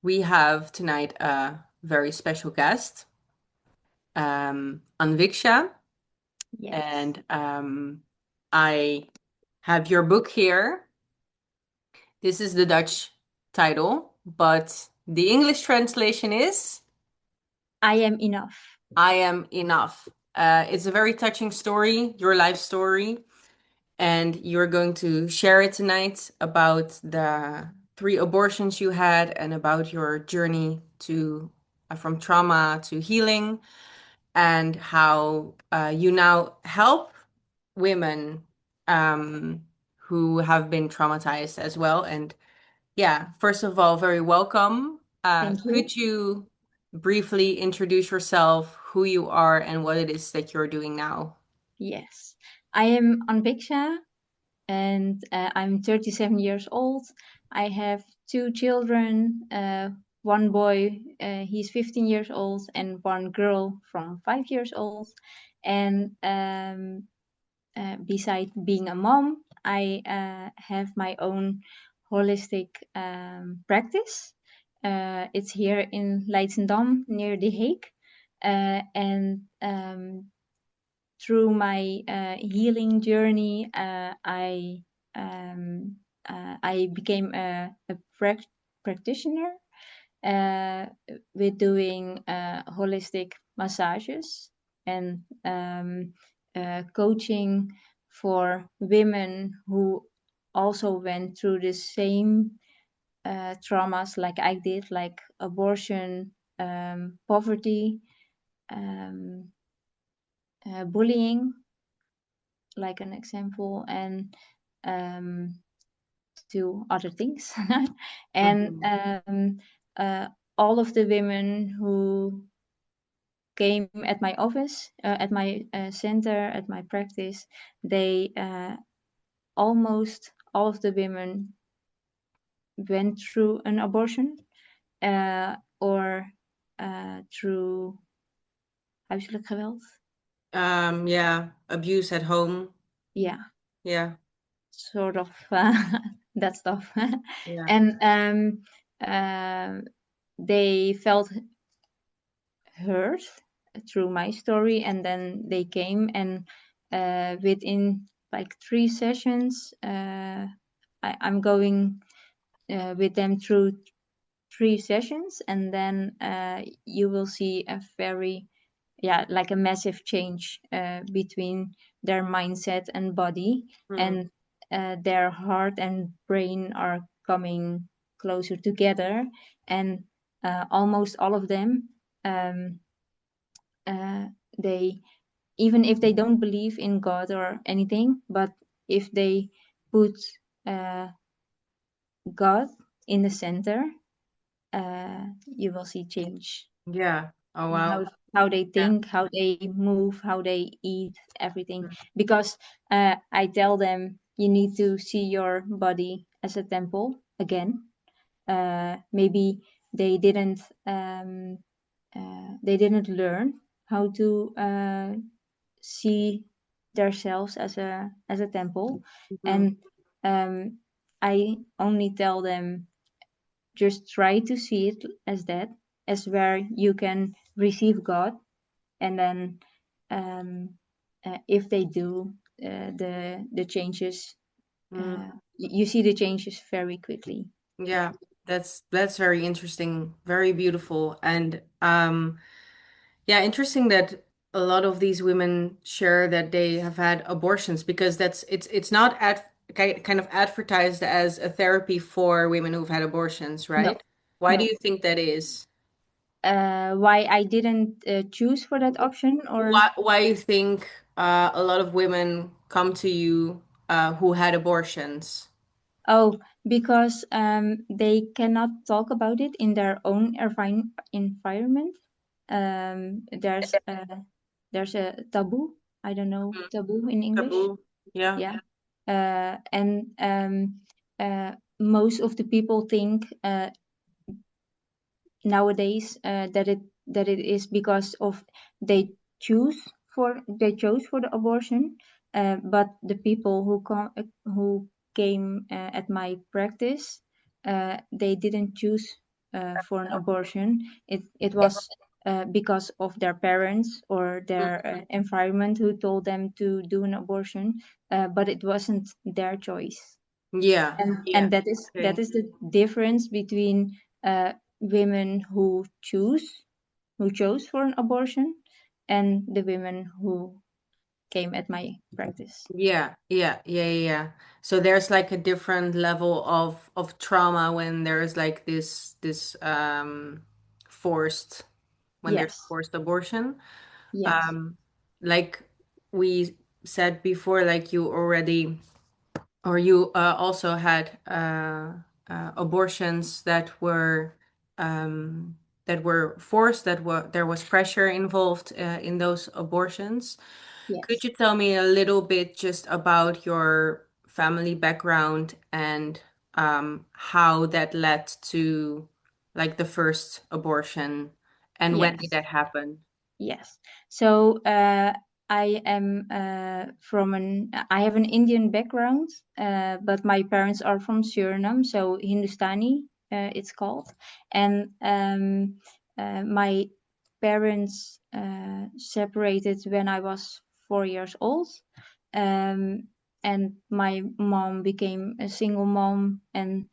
We have tonight a very special guest, Anviksha, Yes. and I have your book here. This is the Dutch title, but the English translation is I am enough. I Am Enough. It's a very touching story, your life story, and you're going to share it tonight about the three abortions you had and about your journey to from trauma to healing and how you now help women um, who have been traumatized as well. And yeah, first of all, very welcome. Thank you. Could you briefly introduce yourself, who you are, and what it is that you're doing now? Yes. I am Anviksha and I'm 37 years old. I have two children, one boy, he's 15 years old, and one girl from 5 years old. And beside being a mom, I have my own holistic practice. It's here in Leidschendam near The Hague. And through my healing journey, I became a practitioner uh, with doing holistic massages and coaching for women who also went through the same traumas like I did, like abortion, poverty, um, bullying, like an example, and um, two other things. And Mhm. all of the women who came at my office, at my center, at my practice, they almost all of the women went through an abortion or through huiselijk geweld. Yeah, abuse at home. Yeah, Yeah, sort of that stuff. yeah. And uh, they felt heard through my story, and then they came, and within like 3 sessions, I'm going with them through 3 sessions, and then you will see a very, yeah, like a massive change between their mindset and body, Mm, and their heart and brain are coming closer together. And almost all of them, um, uh, they, even if they don't believe in God or anything, but if they put uh, God in the center, you will see change yeah. Oh, in wow. how they Yeah. think, how they move, how they eat, everything. Because I tell them you need to see your body as a temple again. Maybe they didn't they didn't learn how to see themselves as a temple. Mhm. And um, I only tell them just try to see it as that, as where you can receive God. And then um, if they do the changes, Mm. you see the changes very quickly. Yeah, that's very interesting, very beautiful. And yeah, interesting that a lot of these women share that they have had abortions because it's not kind of advertised as a therapy for women who've had abortions, No, right? Why do no. you think that is? Why I didn't choose for that option, or Why you think a lot of women come to you who had abortions? oh, because they cannot talk about it in their own environment. There's a taboo. I don't know Mm. taboo in English. Taboo. Yeah. Yeah, and most of the people think nowadays that it is because of they they chose for the abortion, but the people who came at my practice, they didn't choose. for an abortion, it was because of their parents or Mm. their environment who told them to do an abortion, but it wasn't their choice. Yeah. And Yeah. that Okay. is the difference between women who chose for an abortion and the women who came at my practice. Yeah, yeah, yeah, yeah, yeah. So there's like a different level of trauma when there's like this forced when there's Yes, forced abortion. yes, Um like we said before, like you already or you also had abortions that were forced, that were there was pressure involved in those abortions. Could yes, you tell me a little bit just about your family background and how that led to like the first abortion and when did yes. that happen? Yes. So I have an Indian background, but my parents are from Suriname, so Hindustani, it's called. And my parents separated when I was 4 years old. Um, and my mom became a single mom. And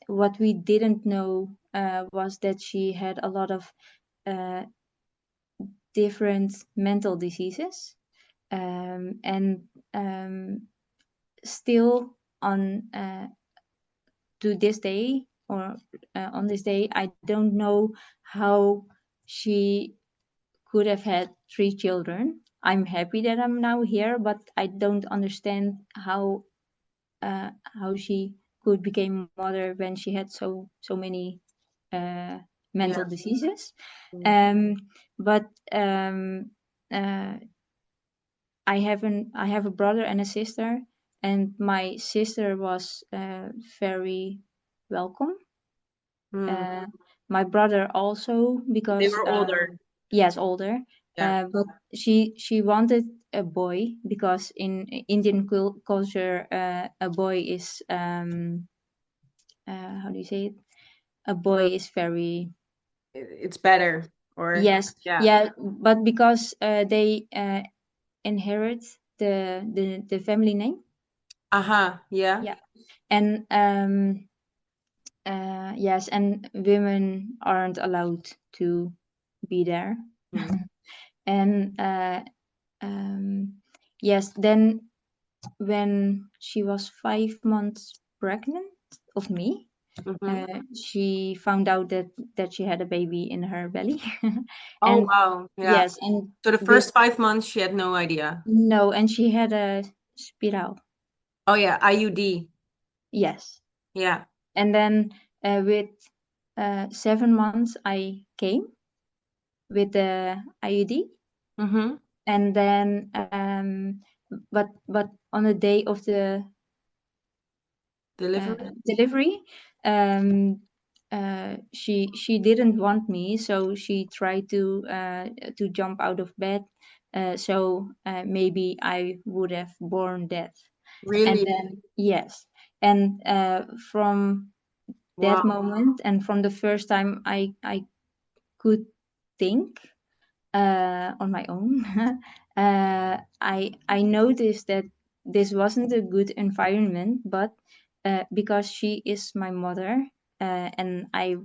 what we didn't know was that she had a lot of uh, different mental diseases, and still on to this day, or on this day, I don't know how she could have had 3 children. I'm happy that I'm now here, but I don't understand how she could become mother when she had so many uh, mental Yeah. diseases. Mm. Um, but uh, I have a brother and a sister, and my sister was very welcome. Mm. Uh, my brother also, They because were older. yes, older, Yeah. but she wanted a boy because in Indian culture, a boy is how do you say it? A boy is very It's better or yes, yeah. yeah, but because they inherit the family name. Aha, yeah. Yeah, and yes, and women aren't allowed to be there. Mm. And yes, then when she was 5 months pregnant of me, Mm-hmm. she found out that she had a baby in her belly. Oh And wow. Yeah. yes, and So the with first 5 months she had no idea. no, and she had a spiral. Oh yeah, IUD. Yes, Yeah. and then with 7 months I came with the IUD. Mm-hmm. And then but on the day of the Delivery? delivery, um, she didn't want me, so she tried to jump out of bed, so maybe I would have born that. And Really? then yes, and from that Wow. moment, and from the first time I could think on my own, I noticed that this wasn't a good environment, but because she is my mother, and I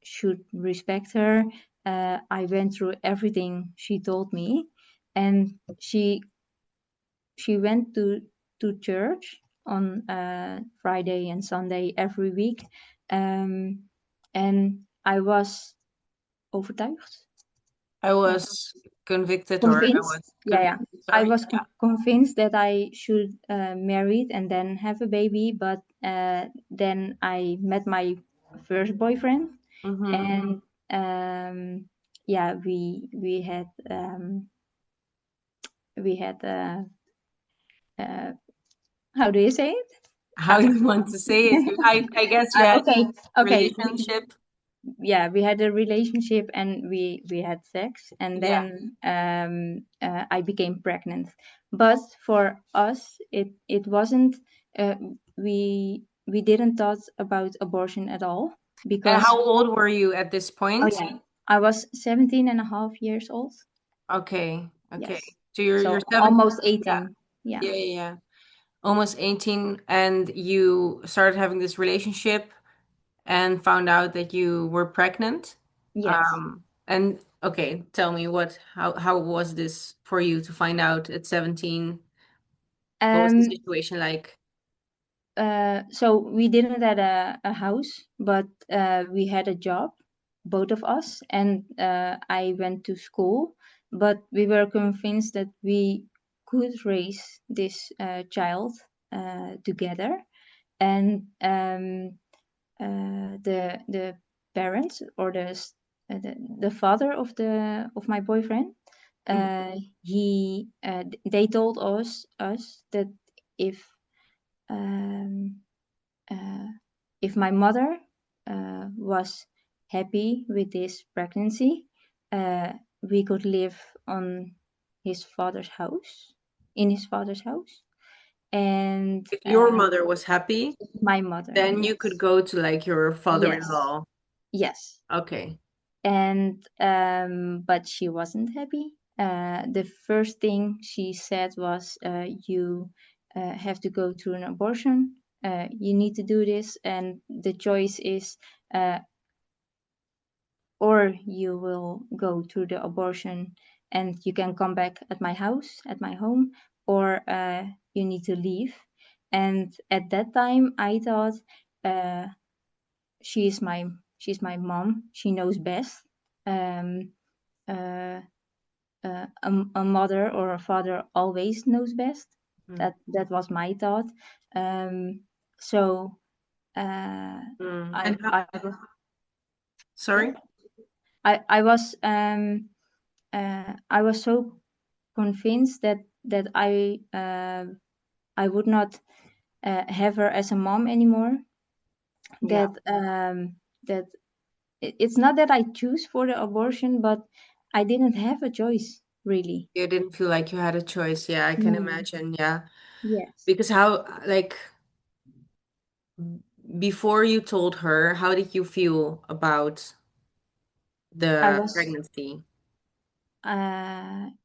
should respect her, I went through everything she told me, and she went to church on Friday and Sunday every week, um, and I was overtuigd. I was convicted or I Convinced, was yeah, yeah, convicted, I sorry. was Yeah. convinced that I should marry and then have a baby, but then I met my first boyfriend, Mm-hmm. and yeah, we had uh, how do you say it? How you want to say it? I guess you had Okay, okay, relationship. yeah, we had a relationship and we had sex, and Yeah. then I became pregnant. But for us, it wasn't, uh, we didn't thought about abortion at all. And because, how old were you at this oh point? yeah, I was 17 and a half years old. Okay, okay. Yes. So you're So 7. almost Yeah, 18. Yeah. yeah, yeah, yeah. Almost 18, and you started having this relationship and found out that you were pregnant. Yes. And okay, tell me how was this for you to find out at 17? What was the Um, situation like? so we didn't have a house, but we had a job, both of us, and I went to school. But we were convinced that we could raise this child together, and the parents or the father of my boyfriend, Mhm. uh, they told us that if um, uh, if my mother was happy with this pregnancy, uh, we could live on his father's house, in his father's house, and If your mother was happy, my mother, then you could yes, go to like your yes, father-in-law. yes, Okay. and but she wasn't happy. The first thing she said was, "You have to go through an abortion. You need to do this, and the choice is." Or you will go to the abortion and you can come back at my house, at my home, or you need to leave. And at that time, I thought, uh, she's my she's my mom. She knows best. Um, uh, a mother or a father always knows best. Mm. That was my thought. Um, so uh, Mm. I And how, I yeah sorry? I was so convinced that I would not have her as a mom anymore. Yeah, That it's not that I choose for the abortion, but I didn't have a choice really. you didn't feel like you had a choice. Yeah, I can No. imagine. Yeah. Yes. Because how, like, before you told her, how did you feel about I the was pregnancy?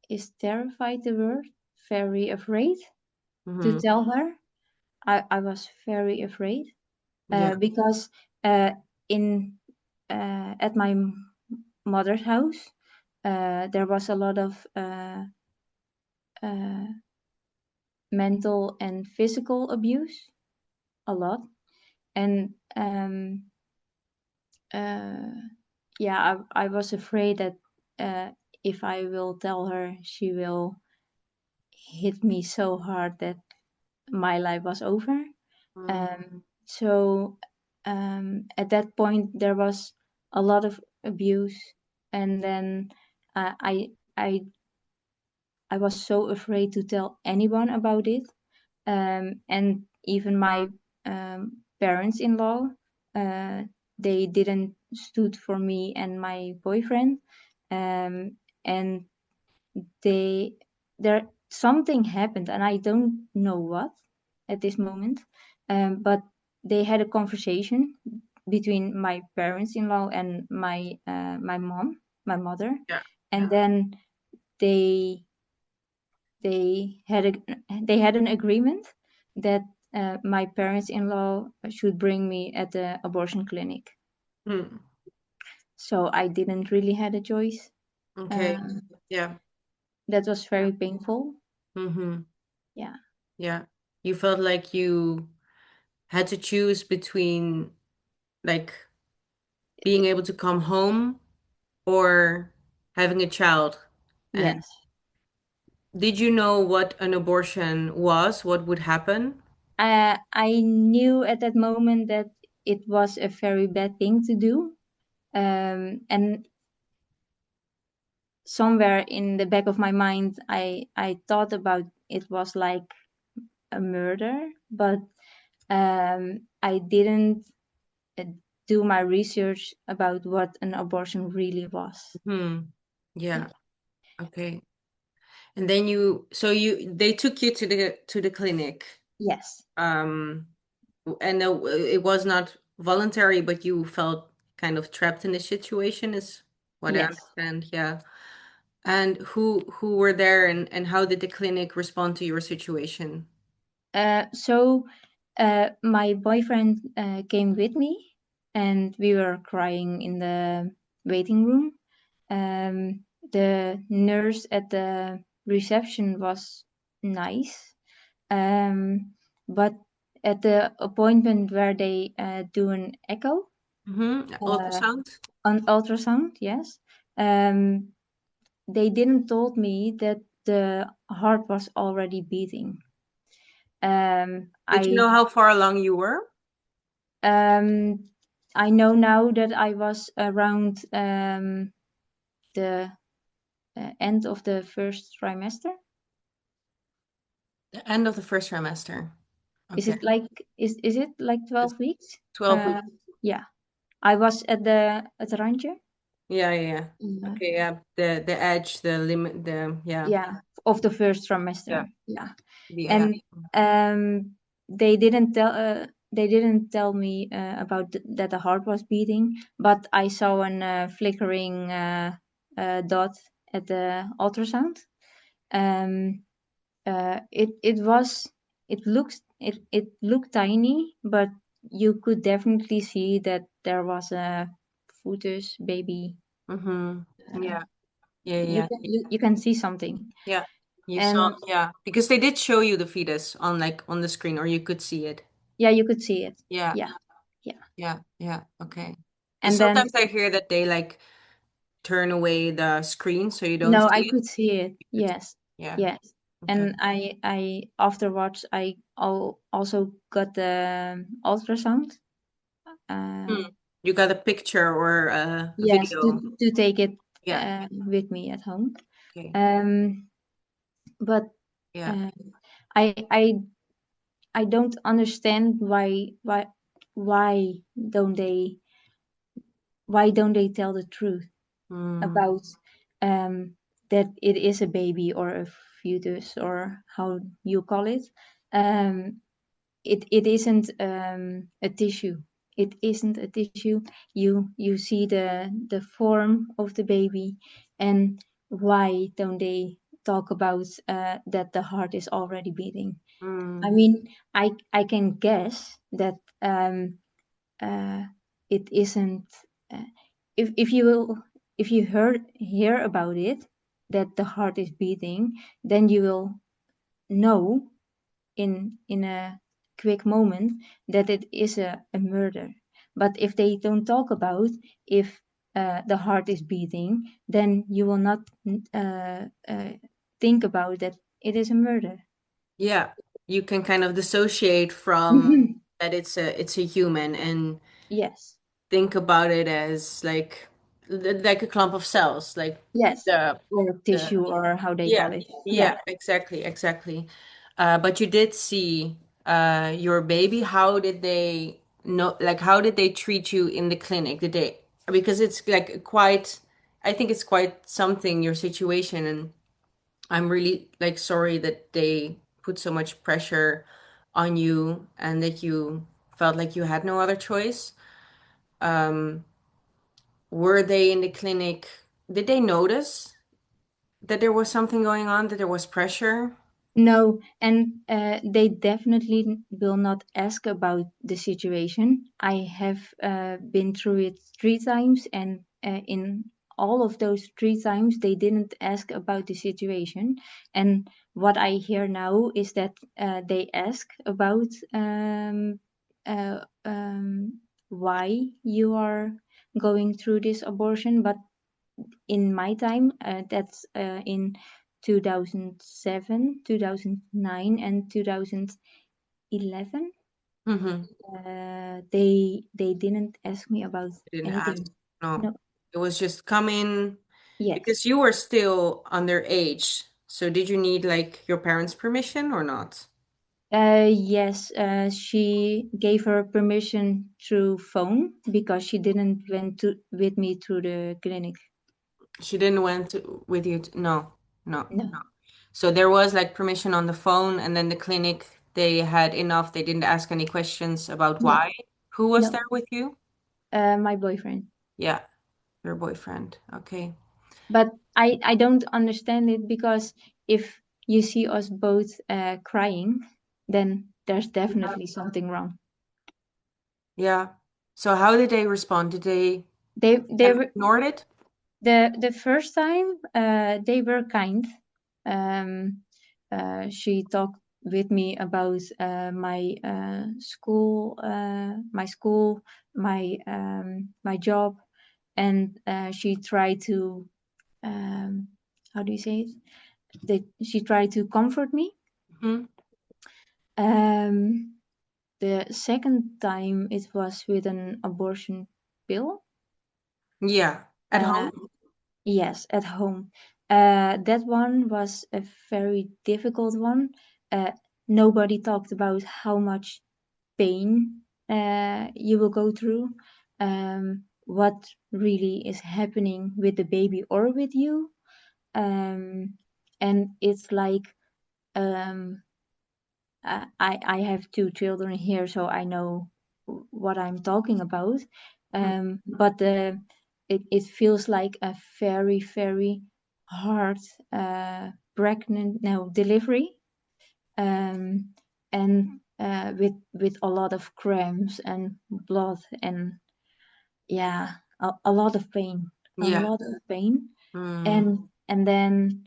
is terrified the word, very afraid to Hmm. tell her. I was very afraid Yeah. because in at my mother's house there was a lot of uh, mental and physical abuse, a lot, and uh, yeah, I was afraid that uh, if I will tell her, she will hit me so hard that my life was over. Mm. So at that point there was a lot of abuse, and then uh, I I I was so afraid to tell anyone about it, and even my parents-in-law, uh, they didn't stood for me and my boyfriend, and they there something happened, and I don't know what at this moment, but they had a conversation between my parents-in-law and my mom, my mother, Yeah. and then they they had an agreement that my parents-in-law should bring me at the abortion clinic. Mm. So I didn't really had a choice. Okay. Um, Yeah. that was very painful. Mm-hmm. Yeah. Yeah. You felt like you had to choose between like being able to come home or having a child. And Yes. did you know what an abortion was? What would happen? I knew at that moment that it was a very bad thing to do. And somewhere in the back of my mind, I thought about it was like a murder, but I didn't uh, do my research about what an abortion really was. Hmm. Yeah. Yeah. Okay. And then they took you to the clinic. Yes. Um, and it was not. voluntary, but you felt kind of trapped in the situation, is what I Yes. understand. Yeah. And who were there and how did the clinic respond to your situation? So my boyfriend came with me, and we were crying in the waiting room. The nurse at the reception was nice, but at the appointment where they do an echo Mm-hmm. uh, Ultrasound? on ultrasound, yes, um, they didn't told me that the heart was already beating. Did you know I how far along you were? Um, I know now that I was around the end of the first trimester. The end of the first trimester. Is Okay. it like is it like It's 12 weeks? 12 weeks. Yeah, I was at the randje. Yeah, yeah, yeah. Uh, Okay, yeah. The edge, the limit, the yeah. yeah, of the first Yeah. trimester. Yeah, Yeah. and they didn't tell me about that the heart was beating, but I saw an flickering dot at the ultrasound. Um, it was it looked tiny, but you could definitely see that there was a fetus baby. Mm-hmm. Uh, Yeah. Yeah, yeah. you can see something, Yeah. You saw, and yeah. Because they did show you the fetus on like on the screen or you could see it. yeah, you could see it. Yeah. Yeah, yeah, Yeah. Yeah. Okay. Because and then sometimes I hear that they like turn away the screen so you don't no, see I it. could see it. You could- Yes, Yeah. yes, Okay. and I afterwards also got the ultrasound. Hmm. Uh, You got a picture or a yes, video. to take it Yeah. with me at home. Okay. Um, but Yeah. uh, I I I don't understand why don't they why don't they tell the truth Hmm. about that it is a baby or a fetus or how you call it. Um, it isn't a tissue. It isn't a tissue. You see the form of the baby, and why don't they talk about that the heart is already beating? I Hmm. mean, I can guess that uh, it isn't. Uh, if you will, if you hear about it, that the heart is beating, then you will know in a quick moment that it is a murder. But if they don't talk about if the heart is beating, then you will not think about that it is a murder. Yeah. You can kind of dissociate from that it's a human and Yes, think about it as like a clump of cells, like yes, the or the tissue or how they yeah, call it. Yeah. yeah, exactly, exactly. But you did see your baby. How did they know, like how did they treat you in the clinic? Did they, because it's like quite, I think it's quite something, your situation, and I'm really like sorry that they put so much pressure on you and that you felt like you had no other choice. Um, were they in the clinic? Did they notice that there was something going on, that there was pressure? No, and they definitely will not ask about the situation. I have been through it 3 times, and in all of those 3 times, they didn't ask about the situation. And what I hear now is that they ask about uh, why you are going through this abortion, but in my time, that's in 2007, 2009, and 2011. Mm-hmm. They didn't ask me about Didn't ask. anything. No, No. it was just coming Yes. because you were still underage. So did you need like your parents' permission or not? Yes. She gave her permission through phone because she didn't went to with me to the clinic. She didn't went with you. No, no. No. So there was like permission on the phone, and then the clinic, they had enough. They didn't ask any questions about Yeah. why. Who was No, there with you? my boyfriend. Yeah, your boyfriend. Okay. But I don't understand it because if you see us both crying, then there's definitely something wrong. Yeah. So how did they respond? Did they They kind of were ignored it? the first time they were kind. Um, she talked with me about my school, my job, and she tried to how do you say it? She tried to comfort me. Hmm. Um, the second time it was with an abortion pill. Yeah. At Uh, home? yes, at home. That one was a very difficult one. Uh, Nobody talked about how much pain you will go through, what really is happening with the baby or with you. And it's like um, I have two children here, so I know what I'm talking about. Mm. But it feels like a very, very hard pregnant no delivery, um, and with a lot of cramps and blood and yeah, a lot of pain, a Yeah. lot of pain. Mm. And then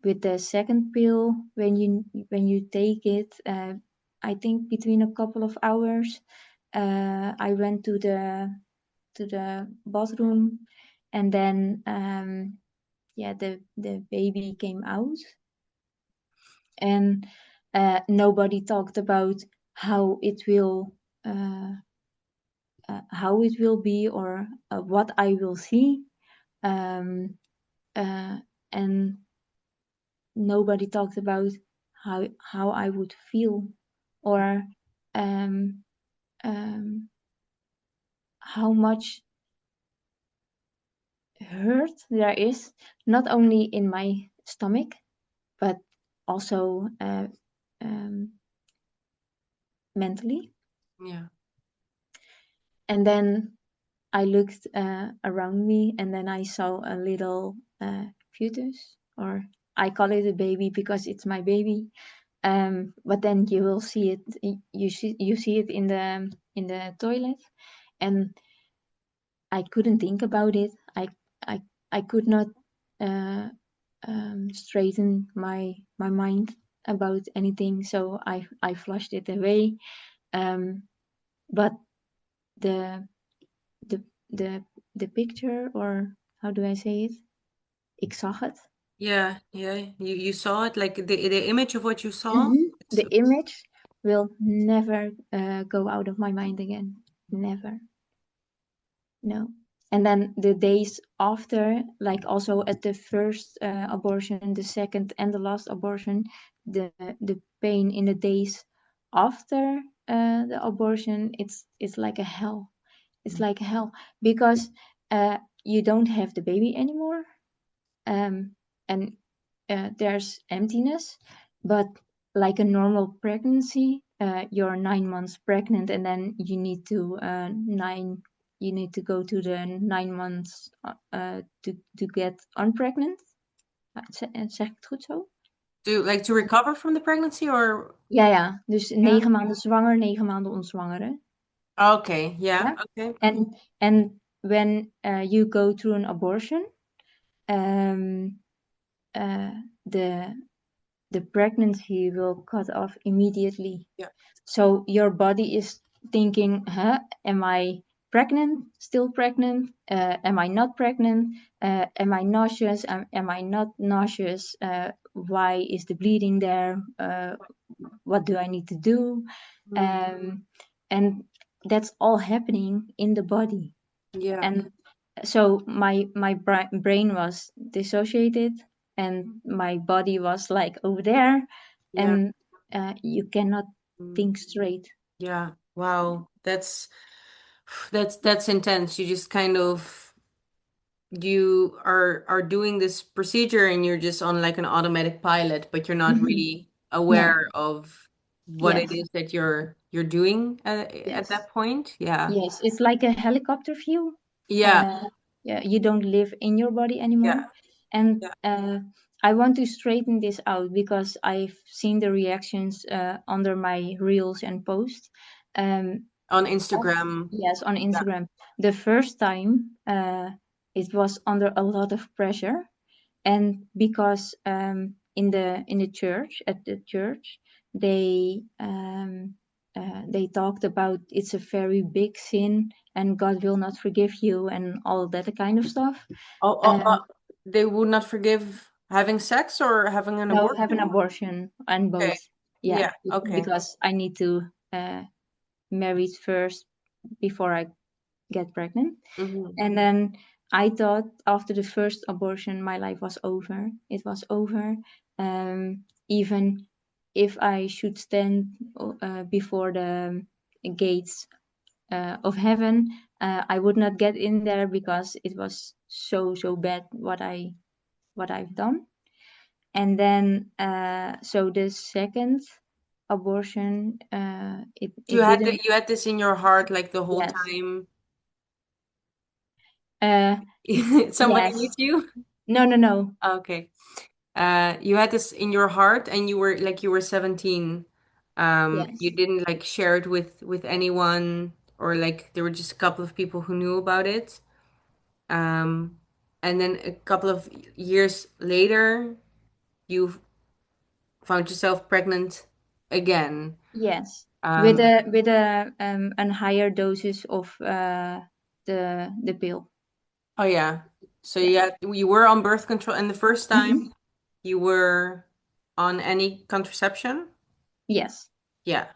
with the second pill, when you take it, I think between a couple of hours, I went to the bathroom, and then yeah, the baby came out, and nobody talked about how it will. How it will be or what I will see, um, uh, and nobody talked about how I would feel or um, um, how much hurt there is, not only in my stomach but also mentally. Yeah. And then I looked around me, and then I saw a little fetus, or I call it a baby because it's my baby. But then you will see it. You see it in the toilet, and I couldn't think about it. I I could not uh, straighten my mind about anything, so I flushed it away. Um, but the the the the picture, or how do I say it? Ik zag het. Yeah. Yeah. You saw it like the image of what you saw? It's The image will never go out of my mind again. Never. No. And then the days after, like also at the first abortion, the second and the last abortion, the pain in the days after the abortion, it's like a hell. It's like hell because you don't have the baby anymore, and there's emptiness. But like a normal pregnancy, you're 9 months pregnant, and then you need to go to the 9 months to get unpregnant. Zeg ik het goed zo? to recover from the pregnancy or Ja, ja. Dus yeah. 9 maanden zwanger, 9 maanden ontzwangeren. Okay. Yeah. Yeah. Okay. And when you go through an abortion, um, uh, the the pregnancy will cut off immediately. Yeah. So your body is thinking, huh, am I pregnant? Still pregnant? Am I not pregnant? Am I nauseous? Am I not nauseous? Why is the bleeding there? What do I need to do? Mm. Um, and that's all happening in the body. Yeah. And so my brain was dissociated, and my body was like over there, Yeah. and you cannot Mm. think straight. Yeah. Wow. That's intense. You just kind of you are doing this procedure and you're just on like an automatic pilot, but you're not really No, aware of. what it Yes, is that you're doing at yes, that point. Yeah. yes. It's like a helicopter view. Yeah. Uh, yeah, you don't live in your body Yeah. anymore. And Yeah. I want to straighten this out because I've seen the reactions under my reels and posts. Um, On of- Instagram. yes, on Yeah. Instagram. The first time it was under a lot of pressure, and because in the church at the church they talked about it's a very big sin and God will not forgive you and all that kind of stuff. Oh, um they would not forgive having sex or having an no, have an abortion? abortion and Okay. both. Yeah, Yeah. Okay. because I need to uh marry first before I get pregnant. Hmm. And then I thought after the first abortion, my life was over. It was over. Even if I should stand before the gates of heaven, I would not get in there because it was so bad what I've done. And then so the second abortion, You it had didn't. you had this in your heart like the whole Yes. time Uh, somebody with yes. you? No, no, no. Okay. You had this in your heart and you were 17. You Yes. didn't like share it with anyone or like there were just a couple of people who knew about it. Um, and then a couple of years later, you found yourself pregnant again. Yes, Um, with a higher doses of the pill. oh yeah. So Yeah. you were on birth control and the first time Hmm. you were on any contraception? Yes. Yeah.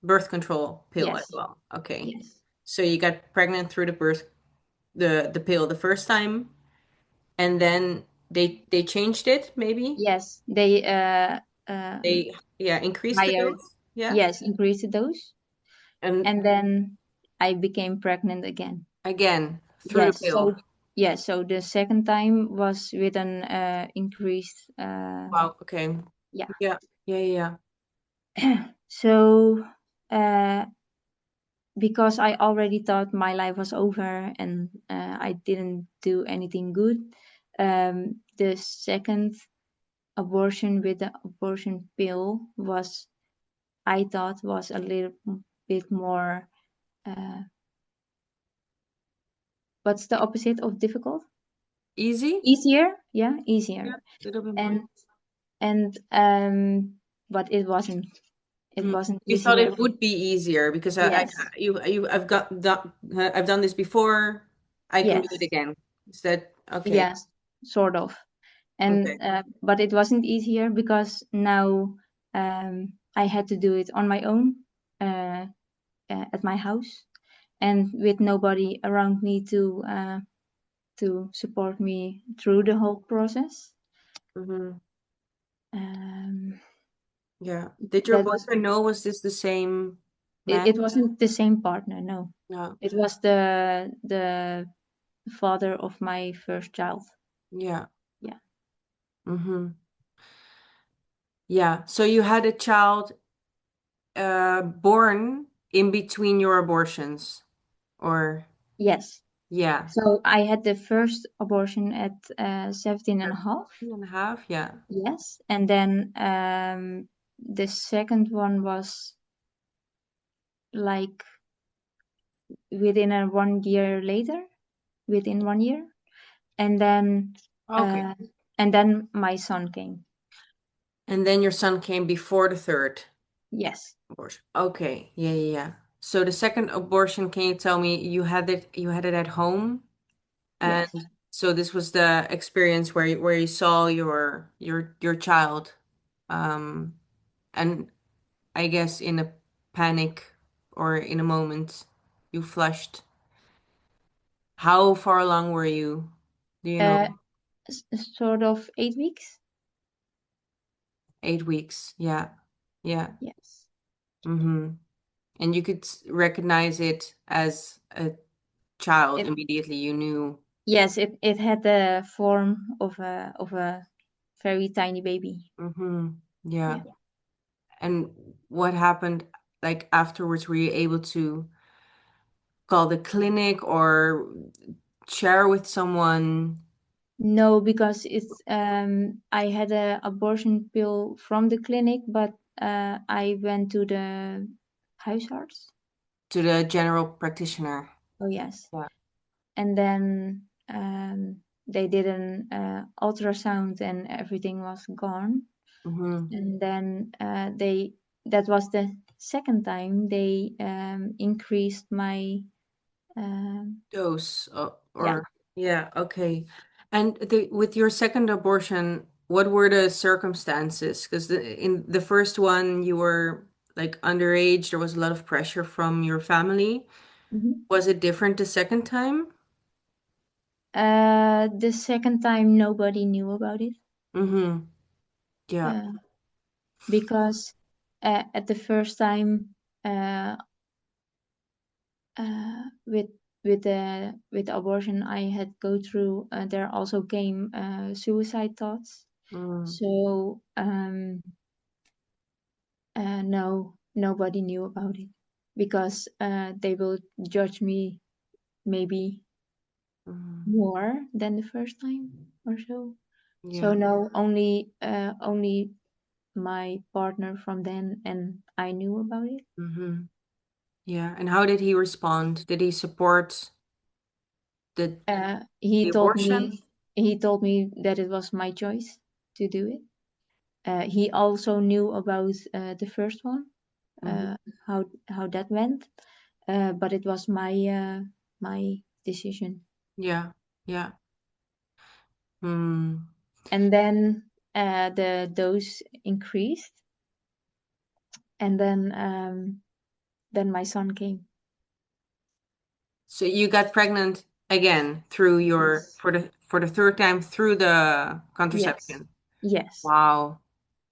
Birth control pill as Yes. well. Okay. Yes. So you got pregnant through the pill the first time and then they changed it maybe? Yes. They They yeah, increased the hired. dose? Yeah. Yes, increased the dose, And and then I became pregnant again. again, through the Yes. So pill. yes. So the second time was with an increased. Wow, okay. Yeah. Yeah. Yeah, yeah. So uh, because I already thought my life was over and I didn't do anything good. The second abortion with the abortion pill was, I thought, was a little bit more. Uh, what's the opposite of difficult? Easy? Easier, yeah, easier. Yeah, a little bit more. And and but it wasn't. It Mm. wasn't You thought easier. it would be easier because Yes, I've done this before. I can do it yes, again. Is that okay? yes, sort of. Okay. And but it wasn't easier because now I had to do it on my own uh, at my house and with nobody around me to support me through the whole process. Hmm. Um, Yeah. Did your that was boyfriend know was this the same it, man? it wasn't the same partner, no. No. It was the father of my first child. Yeah. Yeah. Hmm. Yeah. So you had a child born in between your abortions, or Yes. yeah, So I had the first abortion at 17 and a half. 2.5. Yeah. Yes, and then the second one was like within a 1 year later, within 1 year, and then Okay. uh, and then my son came. And then your son came before the third Yes, abortion. Okay. Yeah, yeah, yeah. So the second abortion, can you tell me you had it at home? And yes, so this was the experience where you saw your child and I guess in a panic or in a moment you flushed. How far along were you? Do you know? uh, sort of 8 weeks. 8 weeks. Yeah. Yeah. Yes, Mm-hmm. And you could recognize it as a child it immediately. You knew. it had the form of a very tiny baby. Mm-hmm. Yeah. Yeah, And what happened like afterwards? Were you able to call the clinic or share with someone? No, because it's I had a abortion pill from the clinic, but I went to the huisarts. To the general practitioner? Oh yes, Yeah. and then they did an ultrasound, and everything was gone. Mm-hmm. And then they that was the second time they increased my Dose, yeah. or yeah, okay. And with your second abortion, what were the circumstances? Because in the first one, you were like underage, there was a lot of pressure from your family. Mhm. Was it different the second time? The second time nobody knew about it. Mm-hmm. Yeah. uh, because at the first time uh, uh, with abortion I had go through, there also came suicide thoughts. Mm, So no, nobody knew about it because they will judge me maybe mm, more than the first time or so. So yeah. no, only my partner from then and I knew about it. Mm-hmm. Yeah. And how did he respond? Did he support the Uh, he the told abortion? me he told me that it was my choice to do it. He also knew about the first one, Mm-hmm. how that went, but it was my decision. Yeah. Yeah. Mm. And then the dose increased, and then my son came. So you got pregnant again through your Yes. for the third time through the Yes. contraception. Yes. Wow.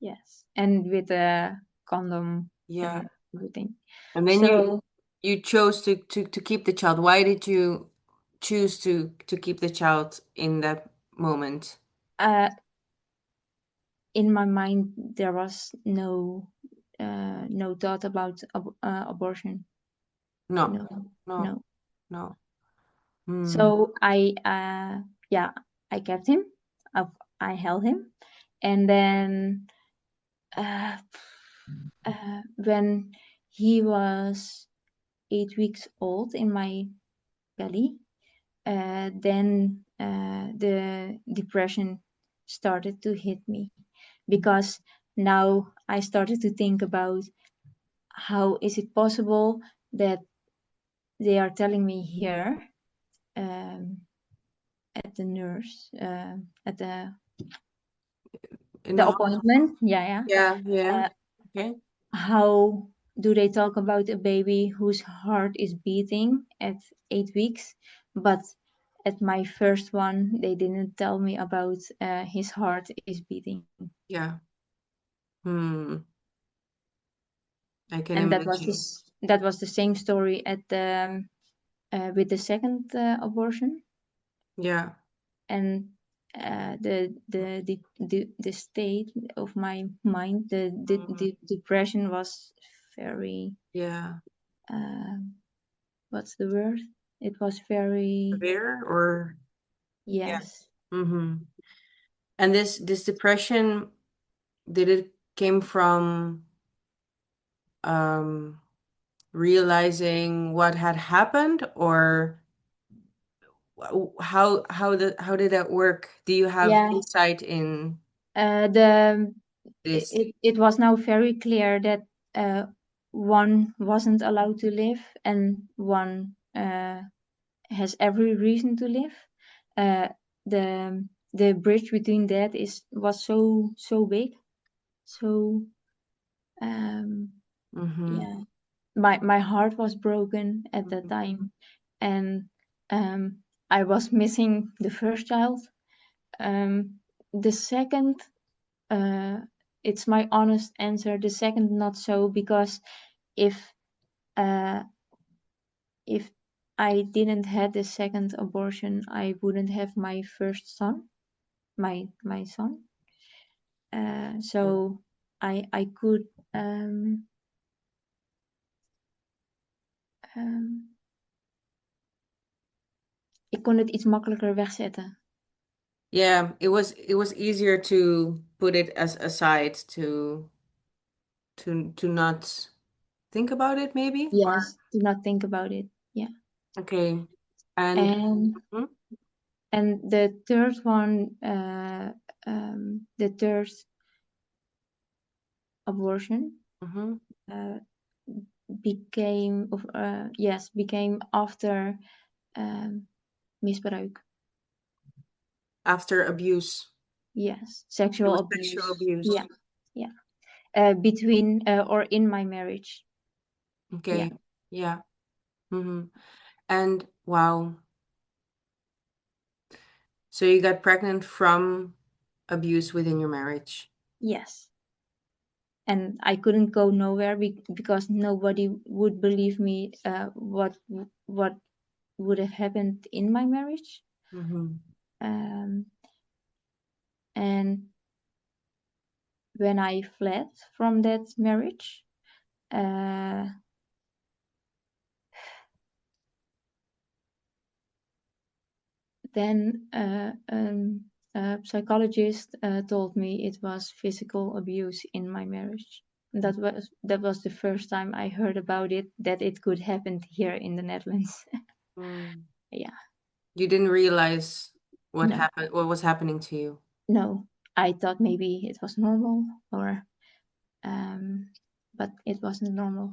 Yes. And with a condom Yeah. and everything. And then So you chose to keep the child. Why did you choose to keep the child in that moment? uh, in my mind there was no thought about abortion. No. No, No. no. No. Hmm. So I yeah, I kept him. I, I held him, and then uh, when he was 8 weeks old in my belly, then the depression started to hit me because now I started to think about how is it possible that they are telling me here um, at the nurse at In the the hospital. appointment, yeah, Yeah. Yeah. yeah. Okay. How do they talk about a baby whose heart is beating at 8 weeks, but at my first one they didn't tell me about his heart is beating. Yeah. Hmm. I can And imagine. that was the same story at the with the second abortion. Yeah. And the state of my mind, Mm. the depression was very Yeah. uh, what's the word, it was very, Severe or yeah. yes. Mm-hmm. And this depression, did it came from um realizing what had happened, or how did that work? Do you have Yeah, insight in the this? it was now very clear that one wasn't allowed to live and one has every reason to live. uh, the bridge between that is was so big. So um, Mm-hmm. yeah, my heart was broken at that Mm-hmm. time, and um, I was missing the first child. The second, uh, it's my honest answer. The second, not so, because if uh, if I didn't have the second abortion, I wouldn't have my first son, my son. So I could. Um, um, ik kon het iets makkelijker wegzetten. Yeah, it was easier to put it as aside to not think about it maybe or Yes, do not think about it. Yeah. okay. And And mhm, the third one, the third abortion mhm. uh, became after misbruik. After abuse. Yes, It sexual was sexual abuse. abuse. Yeah, yeah. Between or in my marriage. Yeah. Okay. Yeah. And wow. So you got pregnant from abuse within your marriage. Yes. And I couldn't go nowhere because nobody would believe me. What would have happened in my marriage? Mm-hmm. Um, and when I fled from that marriage, uh, then a psychologist told me it was physical abuse in my marriage. That was the first time I heard about it, that it could happen here in the Netherlands. Mm. Yeah, You didn't realize no, what was happening to you. no. I thought maybe it was normal, or um, but it wasn't normal.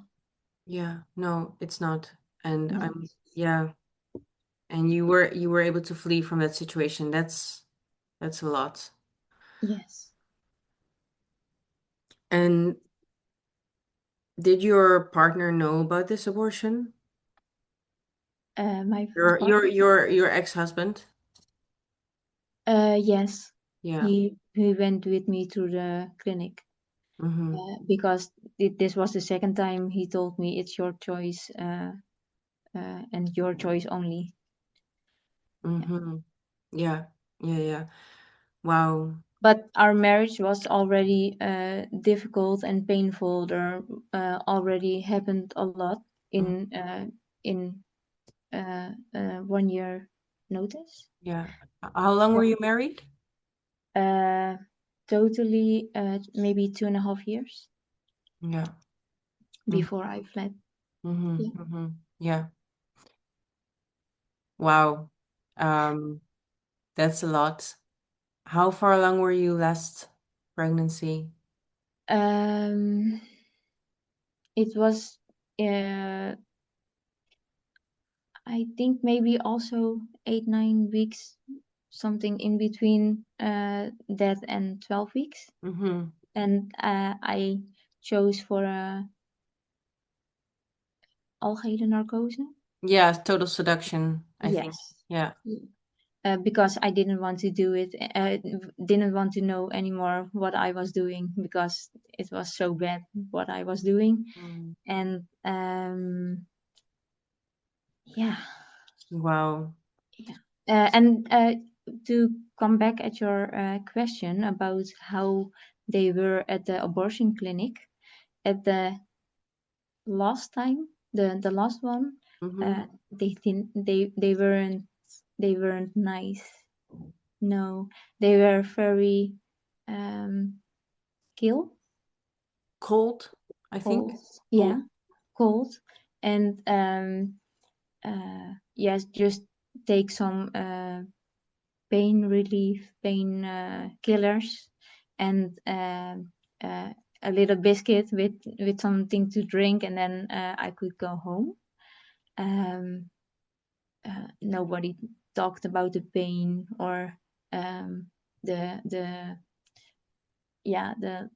Yeah, no, it's not. And No. yeah, and you were able to flee from that situation. That's a lot. Yes. And did your partner know about this abortion? My Your your partner. your your ex-husband? Yes. Yeah. He went with me to the clinic. Mm-hmm. Because this was the second time he told me it's your choice, and your choice only. Yeah. Mm-hmm. Yeah. Yeah, yeah. Wow. But our marriage was already difficult and painful. There already happened a lot Mhm. in 1 year notice. Yeah. How long were Yeah. you married? Uh, Totally, maybe 2.5 years Yeah. Mm-hmm. before I fled. Mm-hmm. Yeah. Mm-hmm. Yeah. Wow. Um, that's a lot. How far along were you last pregnancy? Um, it was uh, I think maybe also 8, 9 weeks, something in between that and 12 weeks. Mm-hmm. And I chose for algehele narcose. Yeah, total seduction, I think. Yes. Yeah. Because I didn't want to do it, didn't want to know anymore what I was doing, because it was so bad what I was doing. Mm. And yeah. Wow. Yeah. And to come back at your question about how they were at the abortion clinic, at the last time, the last one, Mm-hmm. they weren't nice. No, they were very kill Cold, I cold. think. Cold. Yeah, cold. And yes, just take some pain relief, pain killers, and a little biscuit with something to drink, and then I could go home. Um, Nobody talked about the pain, or the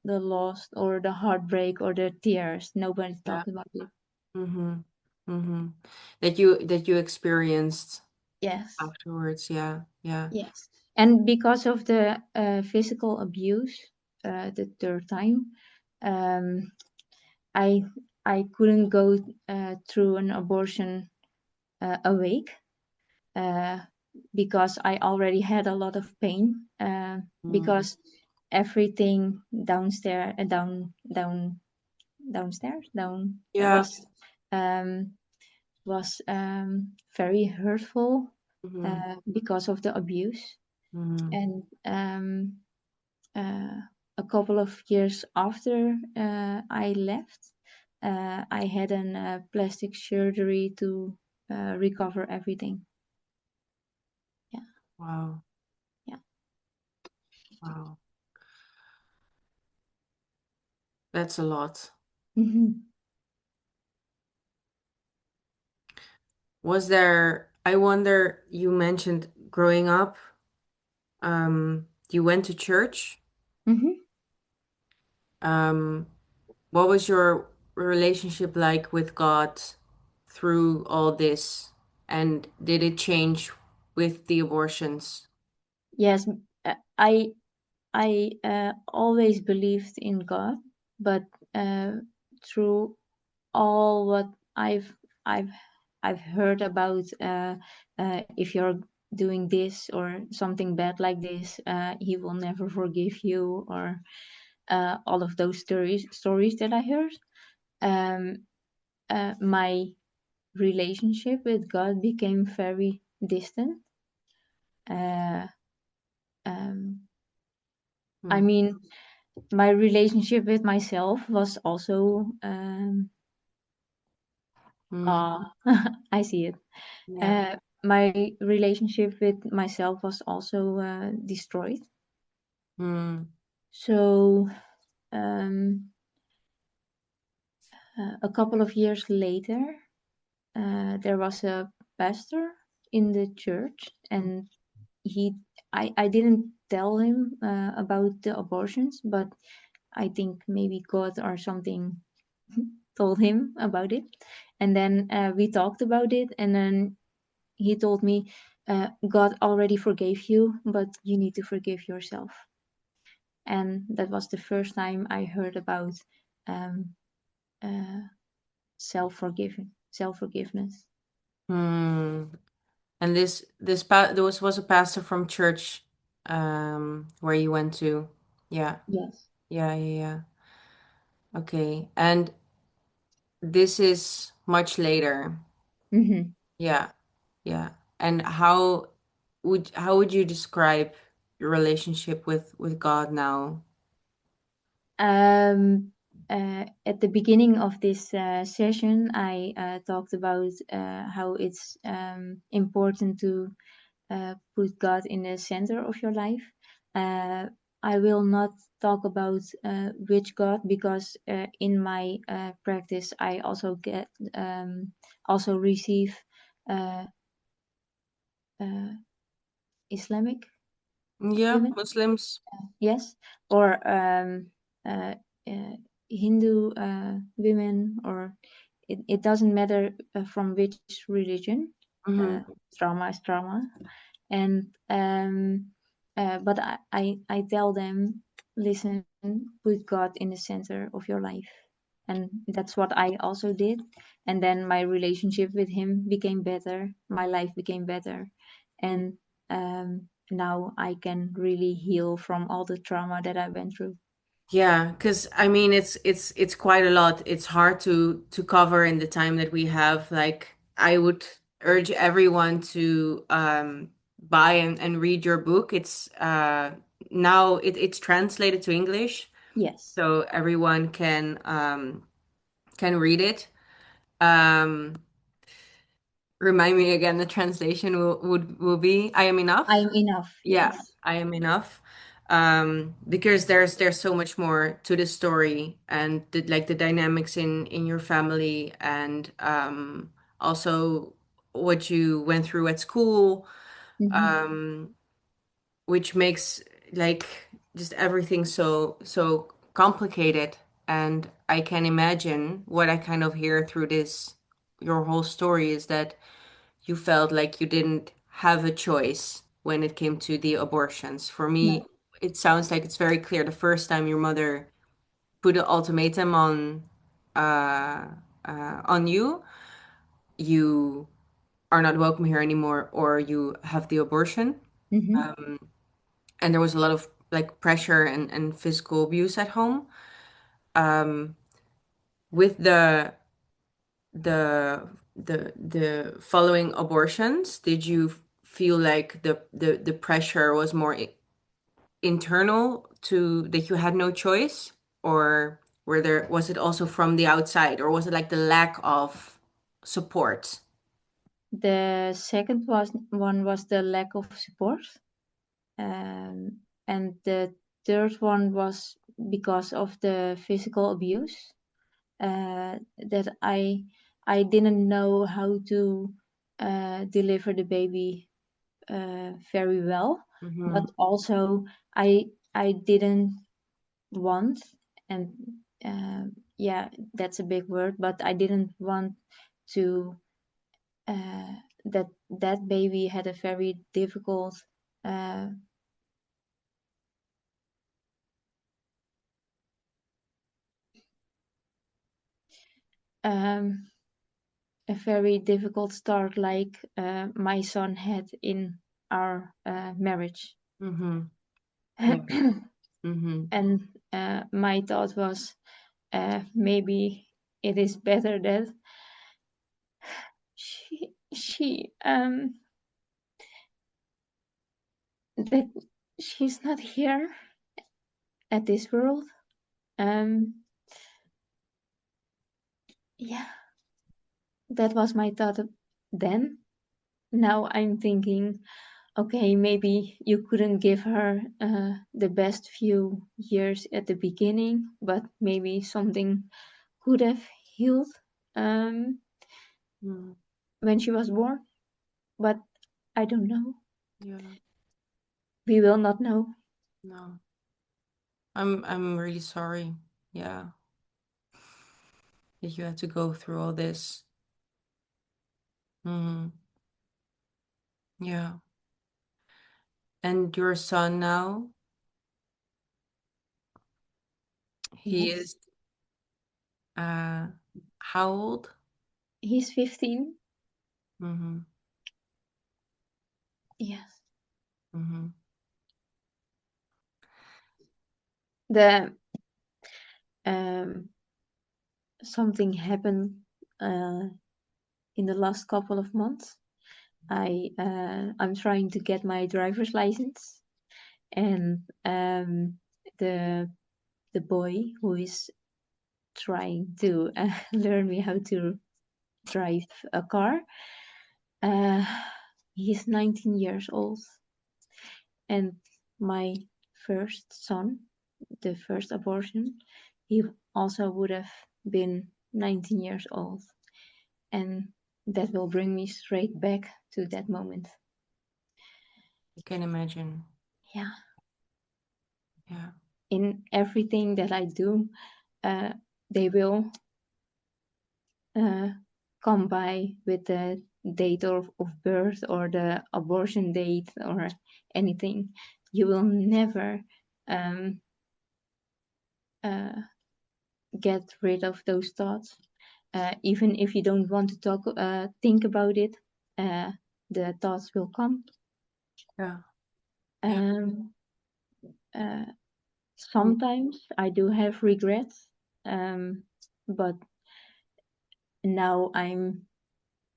the loss, or the heartbreak, or the tears. Nobody Yeah. talked about it. Mm-hmm. Mm-hmm. That you experienced Yes, afterwards. Yeah. Yeah. yes. And because of the physical abuse, the third time, um, I I couldn't go through an abortion awake, uh, because I already had a lot of pain, Mm. because everything downstairs, down downstairs down Yeah. um, was very hurtful Mm-hmm. because of the abuse. Mm-hmm. And uh, a couple of years after I left, I had an plastic surgery to recover everything. Yeah, Wow. yeah. Wow. That's a lot. Hmm. Was there, I wonder, you mentioned growing up, you went to church. Hmm. Um, what was your relationship like with God through all this? And did it change with the abortions? Yes, I always believed in God, but uh, through all what I've I've heard about, if you're doing this or something bad like this, He will never forgive you, or all of those stories that I heard. Um, my relationship with God became very distant. Uh, um, I Mm, mean, my relationship with myself was also mm, uh I see it. yeah. My relationship with myself was also destroyed. Mm, So um, a couple of years later, there was a pastor in the church, and he I didn't tell him about the abortions, but I think maybe God or something told him about it. And then we talked about it, and then he told me, God already forgave you, but you need to forgive yourself. And that was the first time I heard about um, uh, self forgiveness. mm. And there was a pastor from church where you went to. Yeah. Yes. Yeah, yeah, yeah. Okay. And this is much later. Hmm. Yeah. Yeah. And how would you describe your relationship with God now? At the beginning of this session, I talked about how it's important to put God in the center of your life. Uh, I will not talk about which God, because in my practice I also receive uh, uh, Islamic Yeah, women, Muslims. yes, or uh, uh, Hindu women, or it doesn't matter from which religion. Uh, Mm-hmm. Trauma is trauma. And but I tell them, listen, put God in the center of your life. And that's what I also did. And then my relationship with him became better, my life became better. And now I can really heal from all the trauma that I went through. Yeah, because I mean it's quite a lot. It's hard to cover in the time that we have. Like I would urge everyone to buy and read your book. It's now it's translated to English, Yes. so everyone can read it. Um Remind me again, the translation will be I am I enough. am enough. Yeah, Yes. I am enough. Because there's so much more to the story and like the dynamics in your family and also what you went through at school, Hmm. um, which makes like just everything so complicated. And I can imagine what I kind of hear through this your whole story is that you felt like you didn't have a choice when it came to the abortions. For me, No. it sounds like it's very clear the first time your mother put an ultimatum uh, on you, you are not welcome here anymore, or you have the abortion. Hmm. Um, and there was a lot of like pressure and physical abuse at home. Um, with the following abortions, did you feel like the pressure was more internal to that you had no choice, or was it also from the outside, or was it like the lack of support? The second one was the lack of support, and the third one was because of the physical abuse. That I didn't know how to deliver the baby very well, Mm-hmm. but also I didn't want, and yeah, that's a big word, but I didn't want to uh, that baby had a very difficult uh, um, a very difficult start, like my son had in our marriage. Mm-hmm. Yeah. Mm-hmm. And my thought was, maybe it is better that she that she's not here at this world. Um, yeah, that was my thought then. Now I'm thinking, okay, maybe you couldn't give her the best few years at the beginning, but maybe something could have healed um, Mm. when she was born. But I don't know. Yeah. We will not know. No. I'm really sorry. Yeah. That you had to go through all this. Mm-hmm. Yeah. And your son now, he Yes, is uh how old? he's 15. Mm-hmm. Yes. Mm-hmm. The um, something happened uh, in the last couple of months. I'm trying to get my driver's license, and the the boy who is trying to learn me how to drive a car, uh, he's 19 years old, and my first son, the first abortion, he also would have been 19 years old, and that will bring me straight back to that moment. I can imagine. Yeah, Yeah. in everything that I do, uh, they will uh, come by with the date of birth or the abortion date or anything. You will never um, uh, get rid of those thoughts, even if you don't want to think about it. Uh, the thoughts will come. Yeah. Yeah. Um, uh, Mm. Sometimes I do have regrets, but now I'm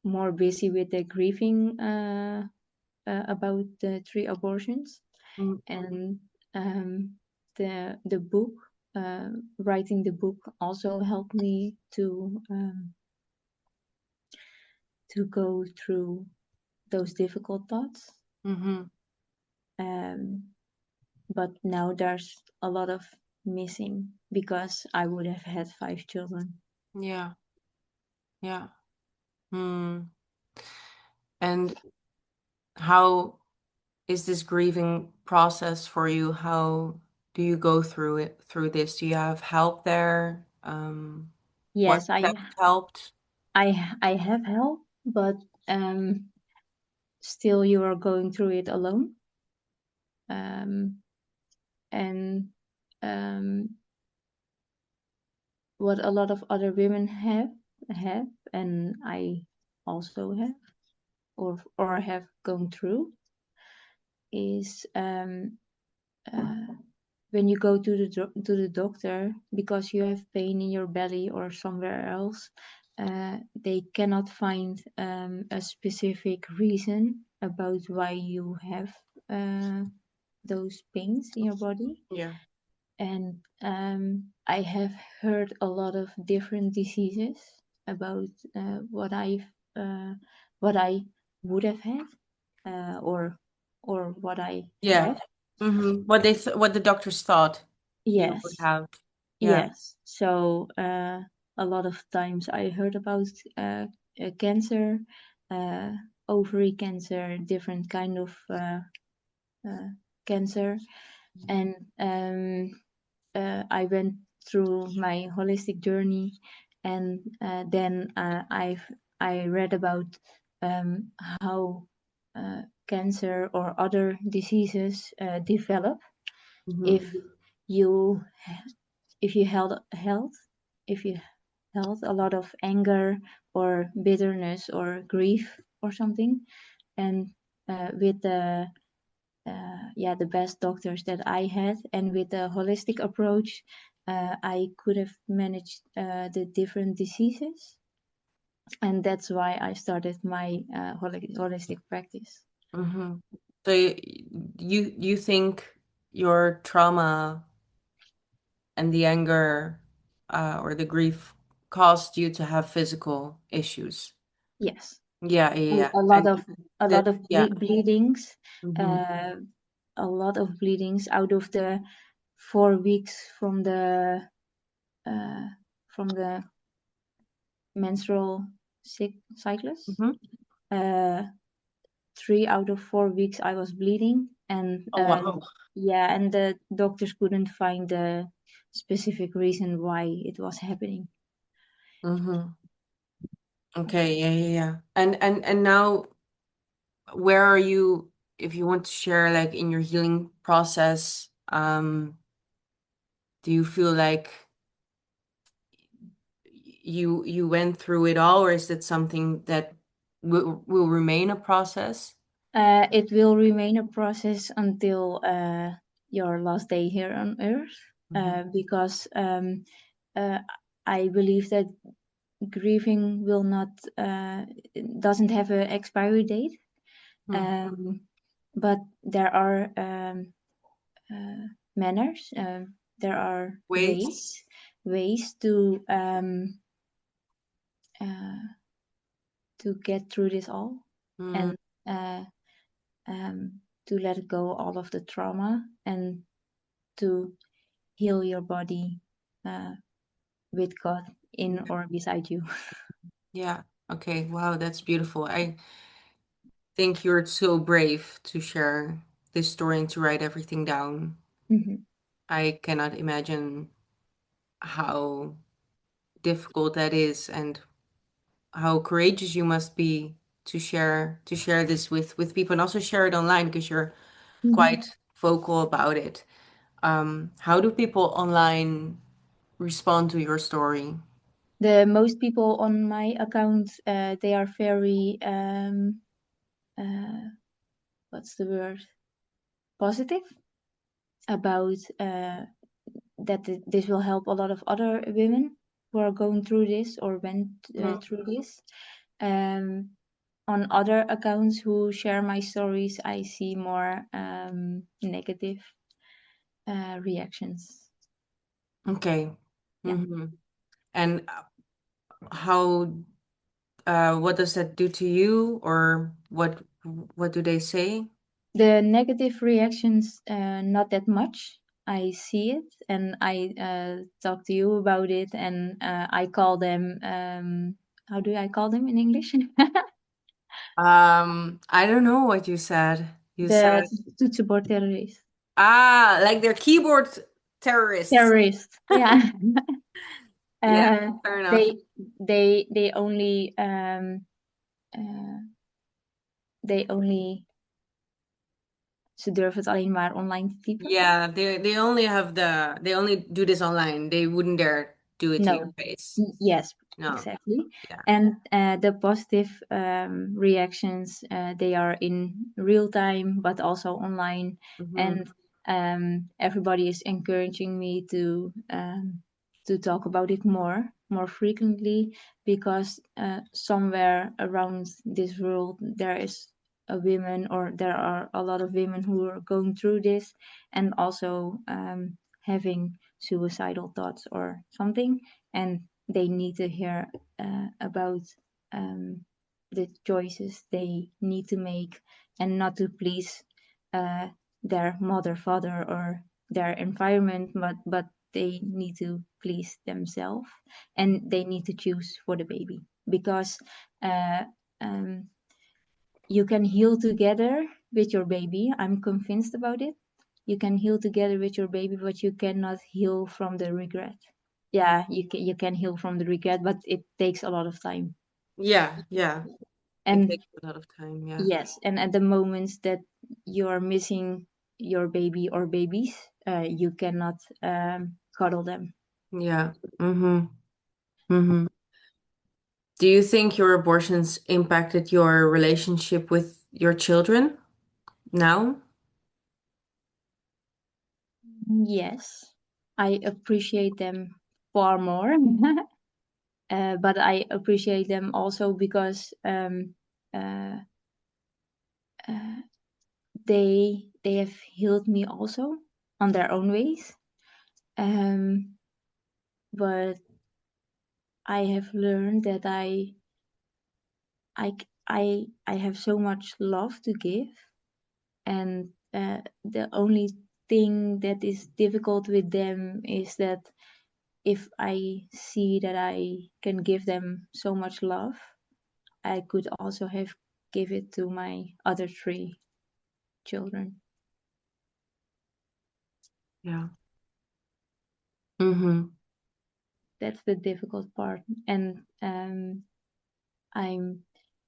more busy with the grieving about the three abortions, Mm. and um, the book, writing the book also helped me to go through those difficult thoughts. Mm-hmm. Um, but now there's a lot of missing because I would have had 5 children. Yeah. Yeah. Mm. And how is this grieving process for you? How do you go through this? Do you have help there? What Yes, steps helped? I have help, but um, still you are going through it alone. And um, what a lot of other women have, and I also have, or have gone through, is when you go to the doctor because you have pain in your belly or somewhere else, they cannot find a specific reason about why you have uh, those pains in your body. Yeah. And I have heard a lot of different diseases about uh, what I would have had, or what I Yeah. have. What the doctors thought you would Yes, have. Yeah. yes. So a lot of times I heard about uh, cancer, uh, ovary cancer, different kind of uh, cancer, and I went through my holistic journey, and then I read about how cancer or other diseases develop Hmm. if you if you held if you held a lot of anger or bitterness or grief or something, and with the best doctors that I had, and with the holistic approach, I could have managed the different diseases, and that's why I started my holistic practice. Hmm. So you think your trauma and the anger or the grief caused you to have physical issues? Yes, Yeah, yeah, yeah. a lot And of that, yeah. bleedings, Hmm. uh, a lot of bleedings out of the 4 weeks uh, from the menstrual cycles. Hmm. Uh, 3 out of 4 weeks I was bleeding, and Oh, wow. yeah, and the doctors couldn't find the specific reason why it was happening. Hmm. Okay, yeah, yeah, yeah. And now, where are you, if you want to share, like in your healing process, do you feel like you went through it all, or is that something that will remain a process? It will remain a process until your last day here on Earth, Hmm. because uh, I believe that grieving will not doesn't have an expiry date, Hmm. um, but there are manners. There are Ways. ways uh, to get through this all, Mm, and uh, to let go all of the trauma, and to heal your body uh, with God in yeah. or beside you. Yeah. Okay. Wow, that's beautiful. I think you're so brave to share this story and to write everything down. Mhm. I cannot imagine how difficult that is and how courageous you must be to share this with people and also share it online because you're Mhm. quite vocal about it. How do people online respond to your story? The most people on my account, they are very uh, what's the word, positive about that this will help a lot of other women who are going through this or went Mhm. through this. Um, on other accounts who share my stories, I see more negative reactions. Okay. Yeah. Hmm. And how what does that do to you, or what do they say? The negative reactions, not that much. I see it, and I talk to you about it, and I call them. How do I call them in English? I don't know what you said. You The said, toetsenbordterrorist. like they're keyboard terrorists. Terrorist. Yeah. Yeah, uh, fair enough. they only uh, they only ze durven het alleen maar online te typen. Yeah, they only do this online. They wouldn't dare do it to your No. face. Yes, No. exactly. Yeah. And the positive reactions, they are in real time, but also online. Hmm. And Everybody is encouraging me to talk about it more frequently, because somewhere around this world there is a woman, or there are a lot of women who are going through this, and also having suicidal thoughts or something, and they need to hear about um, the choices they need to make, and not to please uh, their mother, father, or their environment, but they need to please themselves, and they need to choose for the baby, because uh, um, you can heal together with your baby. I'm convinced about it. You can heal together with your baby, but you cannot heal from the regret. Yeah, you can heal from the regret, but it takes a lot of time. Yeah, yeah. It And takes a lot of time. Yeah. yes, and at the moments that you are missing your baby or babies, you cannot cuddle them. Yeah. Mm-hmm. Mm-hmm. Do you think your abortions impacted your relationship with your children now? Yes, I appreciate them far more, but I appreciate them also because uh, uh, they have healed me also on their own ways. Um, but I have learned that I have so much love to give, and the only thing that is difficult with them is that if I see that I can give them so much love, I could also have give it to my other three children. Yeah. Mm-hmm. That's the difficult part, and I'm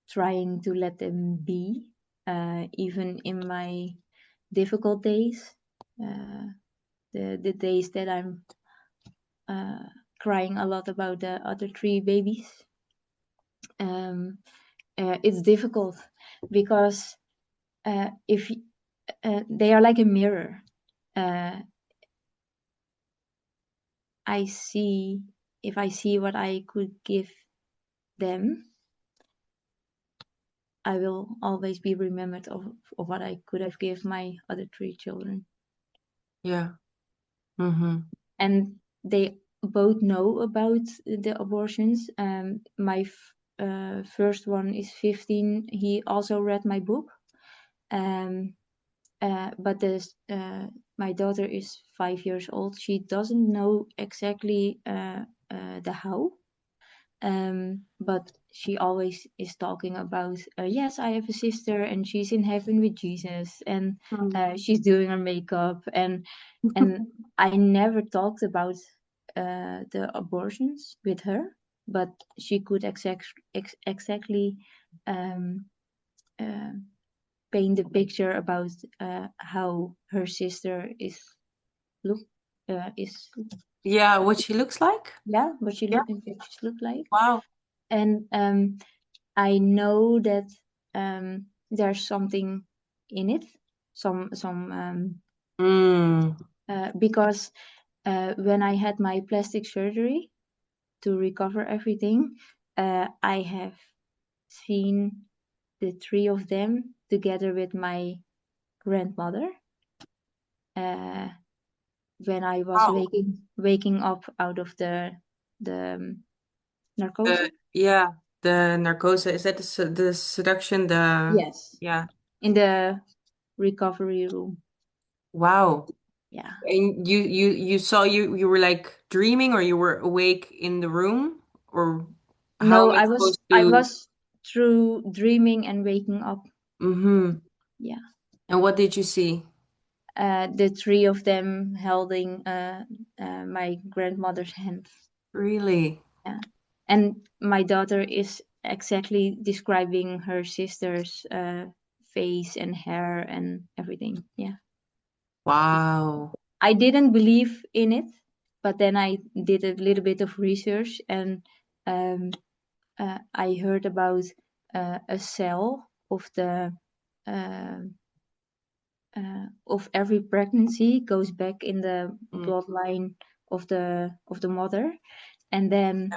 trying to let them be, even in my difficult days, uh, the days that I'm uh, crying a lot about the other three babies. Um, it's difficult because if they are like a mirror. Uh, I see if I see what I could give them, I will always be remembered of what I could have given my other three children. Yeah. Mm-hmm. And they both know about the abortions. My first one is 15. He also read my book. Um, but my daughter is 5 years old. She doesn't know exactly the how. But she always is talking about, yes, I have a sister and she's in heaven with Jesus, and she's doing her makeup, and I never talked about the abortions with her, but she could exactly um, uh, paint a picture about how her sister look is Yeah, what she looks like? yeah, what Yeah. she look like, Wow. and I know that there's something in it, some Mm. because when I had my plastic surgery to recover everything, I have seen the three of them together with my grandmother uh, when I was Wow. waking up out of the narcose. Yeah, the narcosis. Is that the seduction? The Yes, yeah. in the recovery room. Wow. Yeah. And you saw you were like dreaming or you were awake in the room or how No, am I supposed I to? was through dreaming and waking up. Mm-hmm. Yeah. And what did you see? The three of them holding my grandmother's hand. Really? Yeah. And my daughter is exactly describing her sister's face and hair and everything. Yeah. Wow. I didn't believe in it, but then I did a little bit of research, and um, I heard about a cell uh, of every pregnancy goes back in the Mm, bloodline of the mother, and then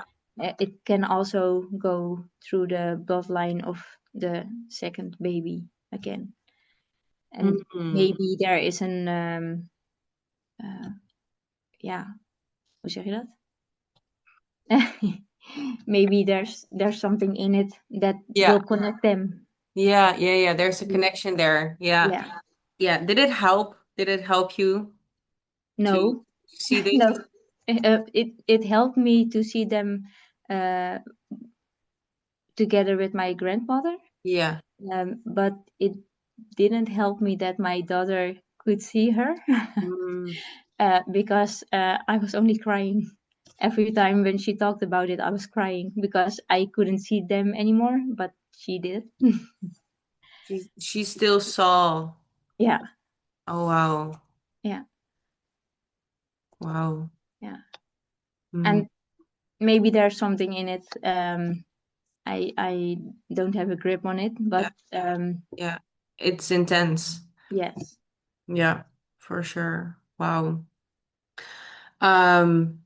it can also go through the bloodline of the second baby again. And mm. maybe there is een ja, hoe zeg je dat? Maybe there's something in it that Yeah, will connect them. yeah. There's a connection there. Yeah, Yeah. yeah. Did it help? Did it help you to No. see this? No. It helped me to see them uh, together with my grandmother, Yeah. but it didn't help me that my daughter could see her, Mm. because I was only crying every time when she talked about it. I was crying because I couldn't see them anymore, but she did. She still saw. Yeah, Oh wow. yeah, Wow. yeah. Mm. And maybe there's something in it. I don't have a grip on it, but Yeah, yeah. It's intense. yes, Yeah, for sure. Wow. Um,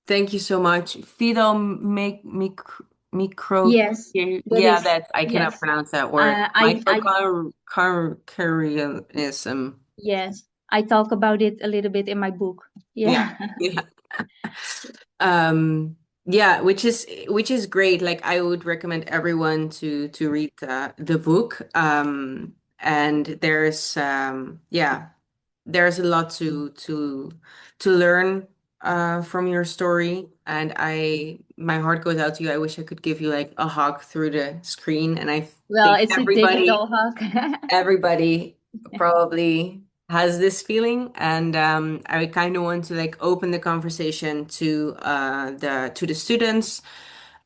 Thank you so much. Fido make micro yes, that yeah, is that I cannot yes. pronounce that word. I Microcarrianism. Yes, I talk about it a little bit in my book. Yeah. Yeah. Yeah. Um, yeah, which is great. Like I would recommend everyone to read the book. And there's a lot to learn from your story. And my heart goes out to you. I wish I could give you like a hug through the screen. And I Well, think it's a digital hug. everybody probably has this feeling, and I kind of want to like open the conversation to the students,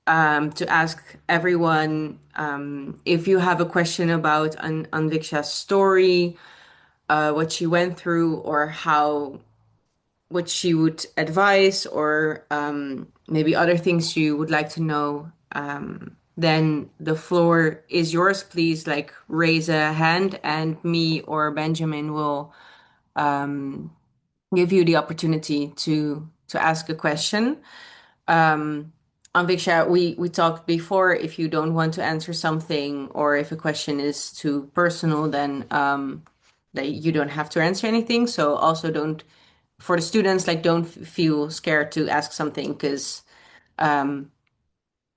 to ask everyone, if you have a question about Anviksha's story, what she went through, or what she would advise, or maybe other things you would like to know, then the floor is yours. Please, like, raise a hand, and me or Benjamin will give you the opportunity to ask a question. Um, Anviksha, we talked before. If you don't want to answer something, or if a question is too personal, then that you don't have to answer anything. So also don't, for the students, like, don't feel scared to ask something, because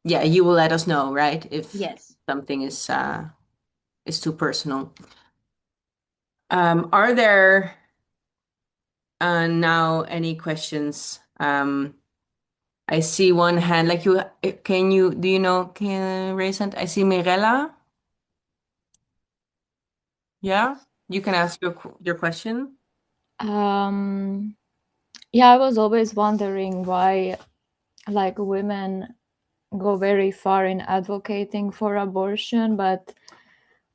yeah, you will let us know, right? If Yes. something is too personal. Are there now any questions? I see one hand. Like, do you know, can you raise hand? I see Mirella. Yeah, you can ask your question. Um, yeah, I was always wondering why, like, women go very far in advocating for abortion, but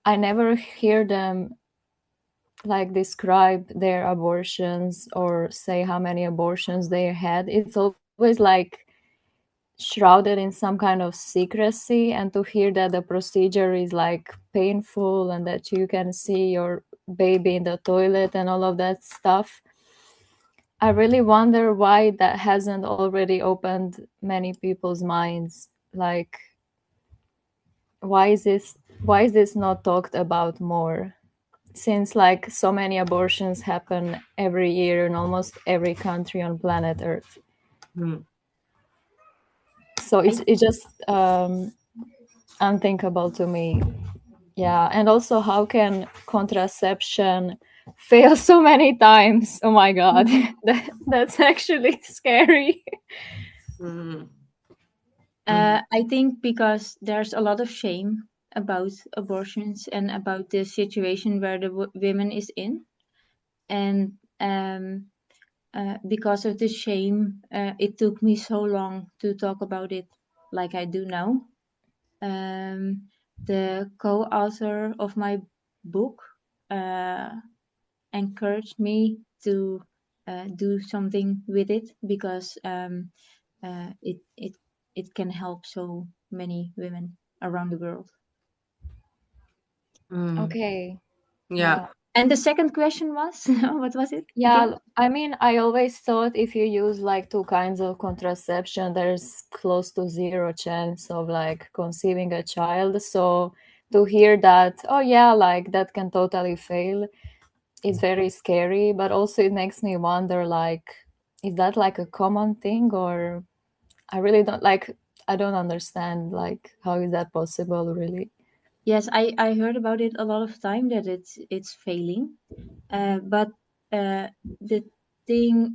I never hear them like describe their abortions or say how many abortions they had. It's always like shrouded in some kind of secrecy, and to hear that the procedure is like painful and that you can see your baby in the toilet and all of that stuff, I really wonder why that hasn't already opened many people's minds. Like, why is this not talked about more? Since like so many abortions happen every year in almost every country on planet Earth. Hmm. So it's I it's just unthinkable to me. Yeah, and also how can contraception fail so many times? Oh my god, that's actually scary. Hmm. Hmm. I think because there's a lot of shame about abortions and about the situation where the women is in, and because of the shame, it took me so long to talk about it like I do now. The co-author of my book uh, encouraged me to do something with it because it can help so many women around the world. Hmm. Okay. Yeah. Yeah. And the second question was, what was it Yeah, again? I mean, I always thought if you use like two kinds of contraception, there's close to zero chance of like conceiving a child. So to hear that, oh yeah, like that can totally fail, it's very scary. But also it makes me wonder, like, is that like a common thing, or I really don't like, I don't understand like how is that possible, really? Yes, I heard about it a lot of time that it's failing. But the thing,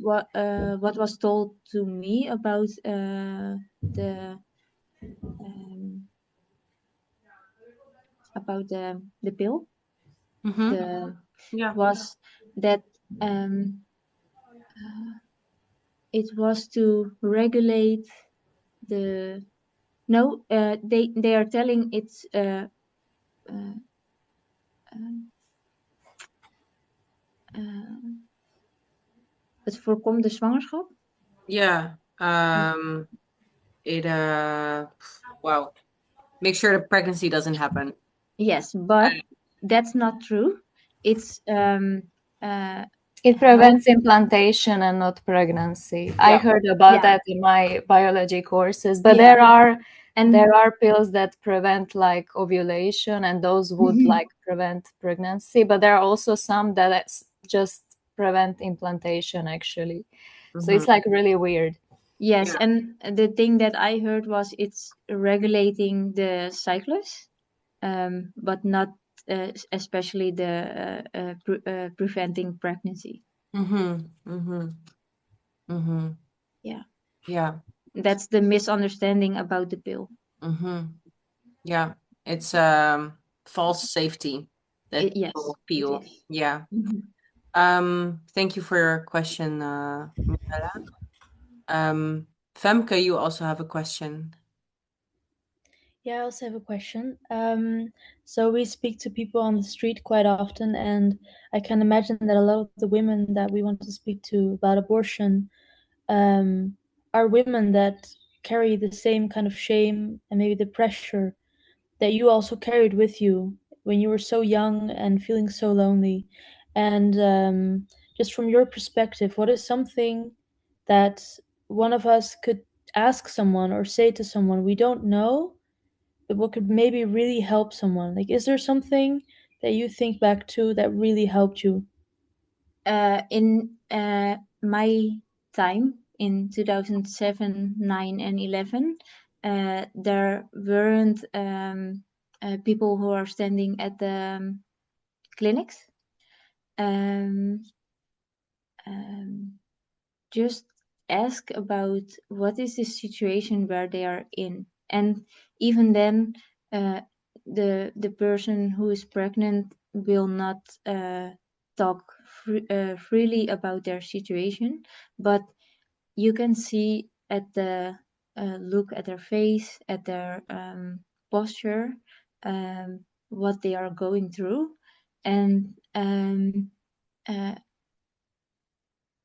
what was told to me the um, about the pill, Mm-hmm. the Yeah. was that um, it was to regulate the no, they are telling it's uh, uh, het voorkomt de zwangerschap. Yeah. It wow. Make sure the pregnancy doesn't happen. Yes, but that's not true. It's It help. prevents implantation and not pregnancy. I Yeah. heard about Yeah, that in my biology courses, but yeah, and there are pills that prevent like ovulation and those would like prevent pregnancy, but there are also some that just prevent implantation actually. So Mm-hmm. it's like really weird. yes, Yeah. and the thing that I heard was it's regulating the cyclus, but not especially the preventing pregnancy. Mm-hmm. Mm-hmm. Mm-hmm. Yeah, Yeah. that's the misunderstanding about the pill. Mm-hmm. Yeah. It's false safety that Yes, people it feel. is. Yeah. Mhm. Thank you for your question, Michelle. Femke, you also have a question. Yeah, I also have a question. So we speak to people on the street quite often, and I can imagine that a lot of the women that we want to speak to about abortion are women that carry the same kind of shame and maybe the pressure that you also carried with you when you were so young and feeling so lonely. And just from your perspective, what is something that one of us could ask someone or say to someone we don't know, but what could maybe really help someone? Like, is there something that you think back to that really helped you? In my time in 2007, 9, and 11, there weren't people who are standing at the clinics. Um, um, just ask about what is the situation where they are in, and even then, the person who is pregnant will not talk freely about their situation, but you can see at the look at their face, at their posture, what they are going through, and uh,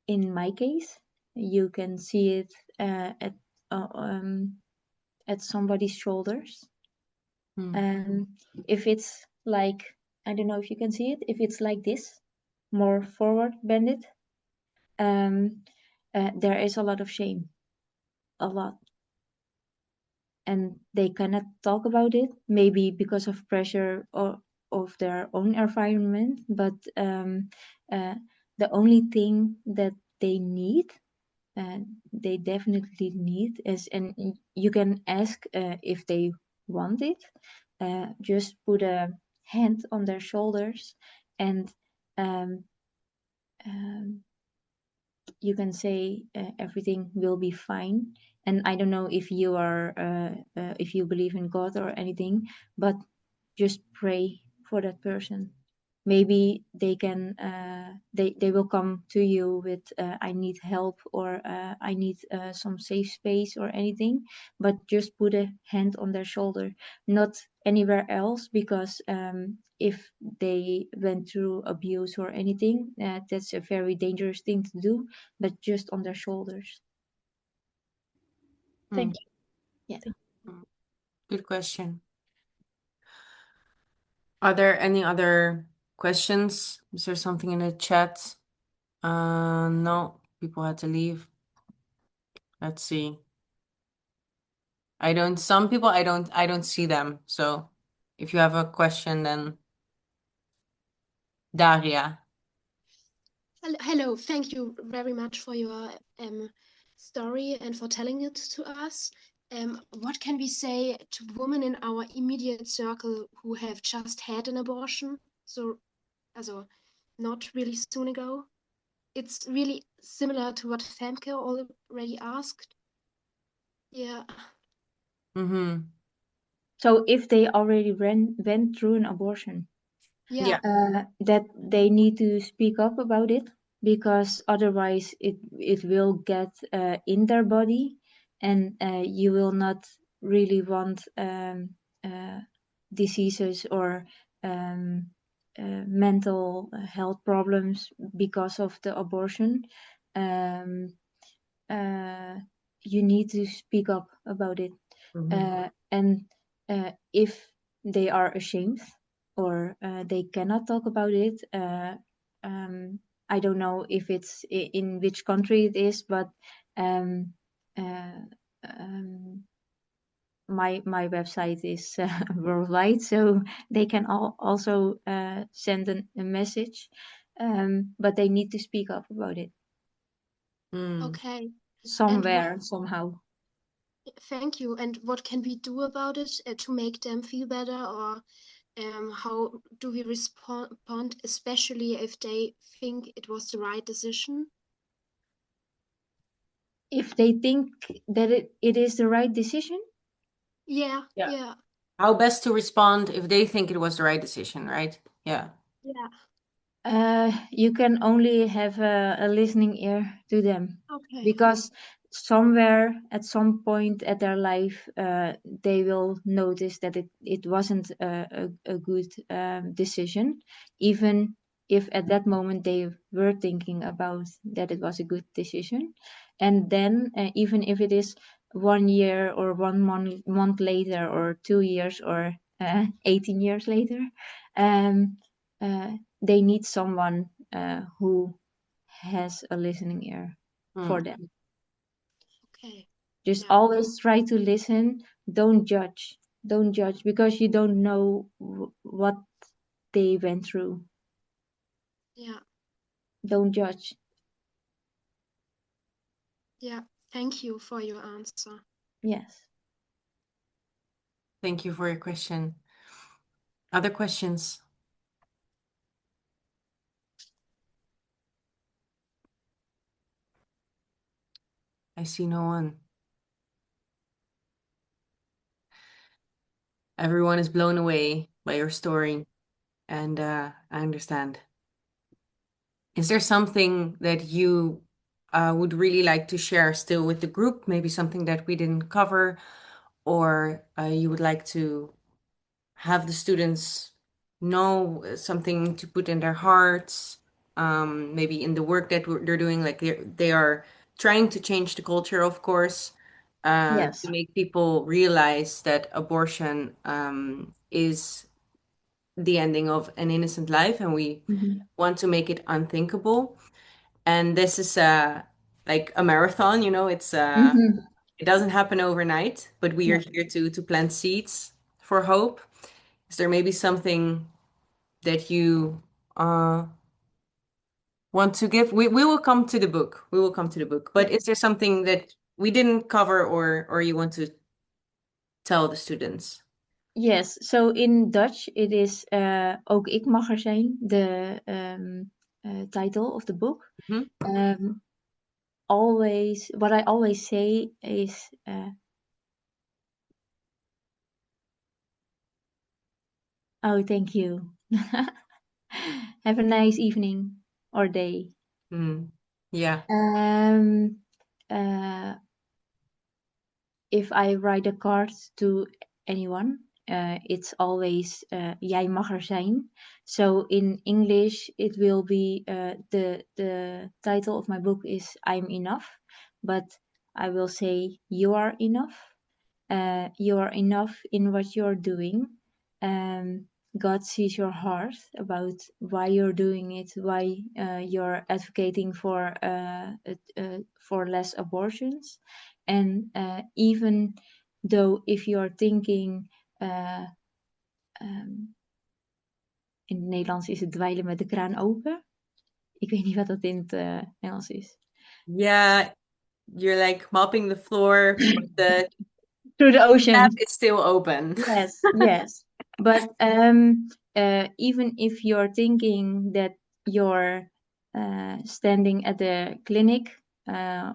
in my case, you can see it uh, um, at somebody's shoulders. Hmm. And if it's like, I don't know if you can see it, if it's like this, more forward bended, there is a lot of shame, a lot. And they cannot talk about it, maybe because of pressure or of their own environment. But the only thing that they need, they definitely need, is, and you can ask if they want it. Just put a hand on their shoulders, and um, um, you can say everything will be fine. And I don't know if you are if you believe in God or anything, but just pray for that person. Maybe they can they will come to you with I need help, or I need some safe space or anything. But just put a hand on their shoulder, not anywhere else, because if they went through abuse or anything, that's a very dangerous thing to do, but just on their shoulders. Hmm. Thank you. Yeah. Thank Hmm. Good question. Are there any other questions? Is there something in the chat? No, people had to leave. Let's see. Some people I don't see them. So if you have a question, then Daria. Hello, thank you very much for your story and for telling it to us. What can we say to women in our immediate circle who have just had an abortion? Also, not really soon ago. It's really similar to what Femke already asked. Yeah. Mm-hmm. So if they already went through an abortion, Yeah. that they need to speak up about it, because otherwise it will get in their body, and you will not really want diseases or mental health problems because of the abortion. Um, you need to speak up about it. Mm-hmm. And if they are ashamed or they cannot talk about it, I don't know if it's in which country it is, but um, uh, um, my website is worldwide, so they can also send a message, but they need to speak up about it Mm. Okay. And somewhere, somehow. thank you. And what can we do about it to make them feel better, or how do we respond, especially if they think it was the right decision? If they think that it is the right decision. Yeah, Yeah. yeah, How best to respond if they think it was the right decision, right? Yeah. yeah. You can only have a listening ear to them, Okay. because somewhere at some point at their life they will notice that it wasn't a good decision, even if at that moment they were thinking about that it was a good decision. And then even if it is 1 year or 1 month later, or 2 years, or 18 years later, um, uh, they need someone who has a listening ear for Mm. them. Okay. Just Yeah. always try to listen. Don't judge. Don't judge, because you don't know what they went through. Yeah. Don't judge. Yeah. Thank you for your answer. Yes. Thank you for your question. Other questions? I see no one. Everyone is blown away by your story, and I understand. Is there something that you would really like to share still with the group? Maybe something that we didn't cover, or you would like to have the students know something to put in their hearts, maybe in the work that they're doing, like they are trying to change the culture, of course, Yes. to make people realize that abortion is the ending of an innocent life, and we Mm-hmm. want to make it unthinkable. And this is like a marathon, Mm-hmm. it doesn't happen overnight, but we are No. here to plant seeds for hope. Is there maybe something that you want to give? We will come to the book. We will come to the book. Yeah. But is there something that we didn't cover, or you want to tell the students? Yes. So in Dutch it is ook ik mag er zijn, the title of the book. Mhm. What I always say is oh, thank you. Have a nice evening or day. Mm. Yeah. Uh, if I write a card to anyone, it's always jij mag er zijn. So in English, it will be the title of my book is I'm Enough, but I will say you are enough. You are enough in what you're doing. God sees your heart about why you're doing it, why you're advocating for less abortions, and even though if you're thinking, in het Nederlands is het dweilen met de kraan open. Ik weet niet wat dat in het Engels is. Yeah, you're like mopping the floor, but the Through the ocean. tap is still open. Yes, yes. But even if you're thinking that you're standing at the clinic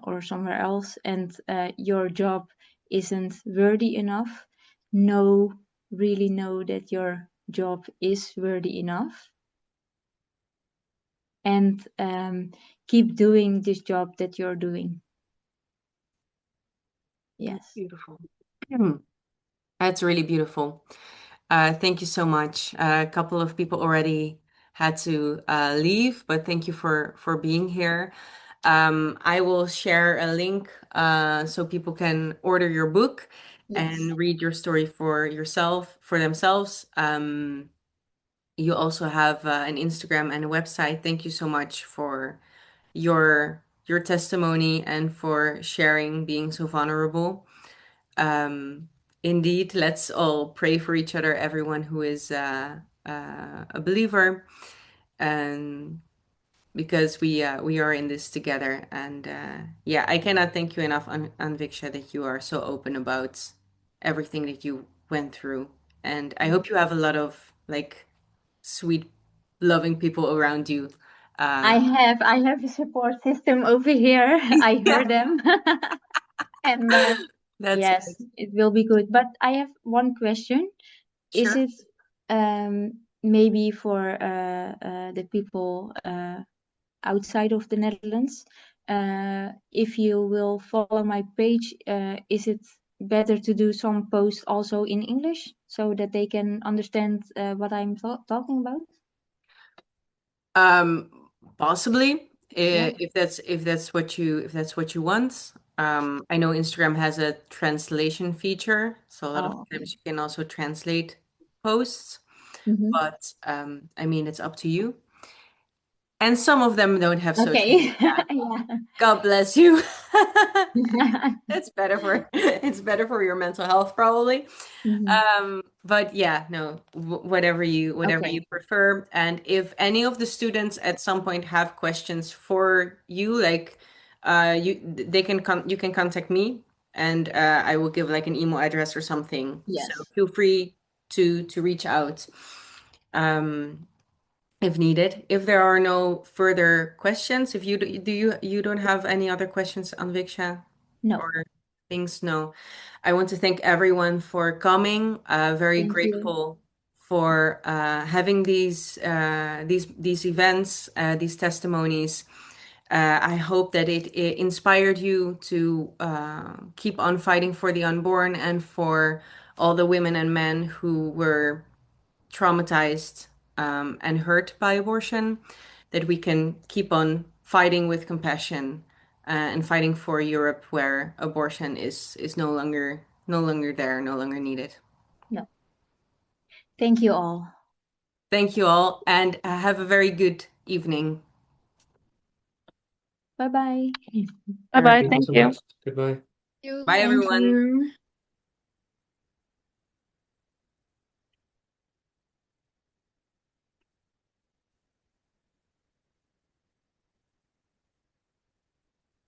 or somewhere else and your job isn't worthy enough, really know that your job is worthy enough. And keep doing this job that you're doing. Yes. Beautiful. That's really beautiful. Thank you so much. A couple of people already had to leave, but thank you for being here. I will share a link so people can order your book and read your story for themselves. You also have an Instagram and a website. Thank you so much for your testimony and for sharing, being so vulnerable. Indeed, let's all pray for each other, everyone who is a believer, and because we are in this together. And yeah, I cannot thank you enough, Anviksha, that you are so open about everything that you went through. And I hope you have a lot of like sweet, loving people around you. I have a support system over here. I heard them. And That's yes, good. it will be good. But I have one question. Is Sure. it maybe for the people outside of the Netherlands? If you will follow my page, is it better to do some posts also in English so that they can understand what I'm talking about? Possibly, Yeah. if that's what you want. I know Instagram has a translation feature, so a lot of Oh, okay. times you can also translate posts, Mhm. but I mean, it's up to you. And some of them don't have social Okay. media. Yeah. God bless you. It's better for your mental health, probably. But yeah, no, whatever you Okay. prefer. And if any of the students at some point have questions for you, like you can contact me, and I will give like an email address or something. So Yes. feel free to reach out if needed. If there are no further questions, if you you don't have any other questions, Anviksha? No. Or things. No. I want to thank everyone for coming. Very Thank you. grateful for having these events, these testimonies. I hope that it inspired you to keep on fighting for the unborn and for all the women and men who were traumatized and hurt by abortion, that we can keep on fighting with compassion and fighting for Europe where abortion is no longer there, no longer needed. No. Thank you all. Thank you all, and have a very good evening. Bye bye. Bye bye. Thank you Thank so you. much. Goodbye. You. Bye, Thank everyone. you.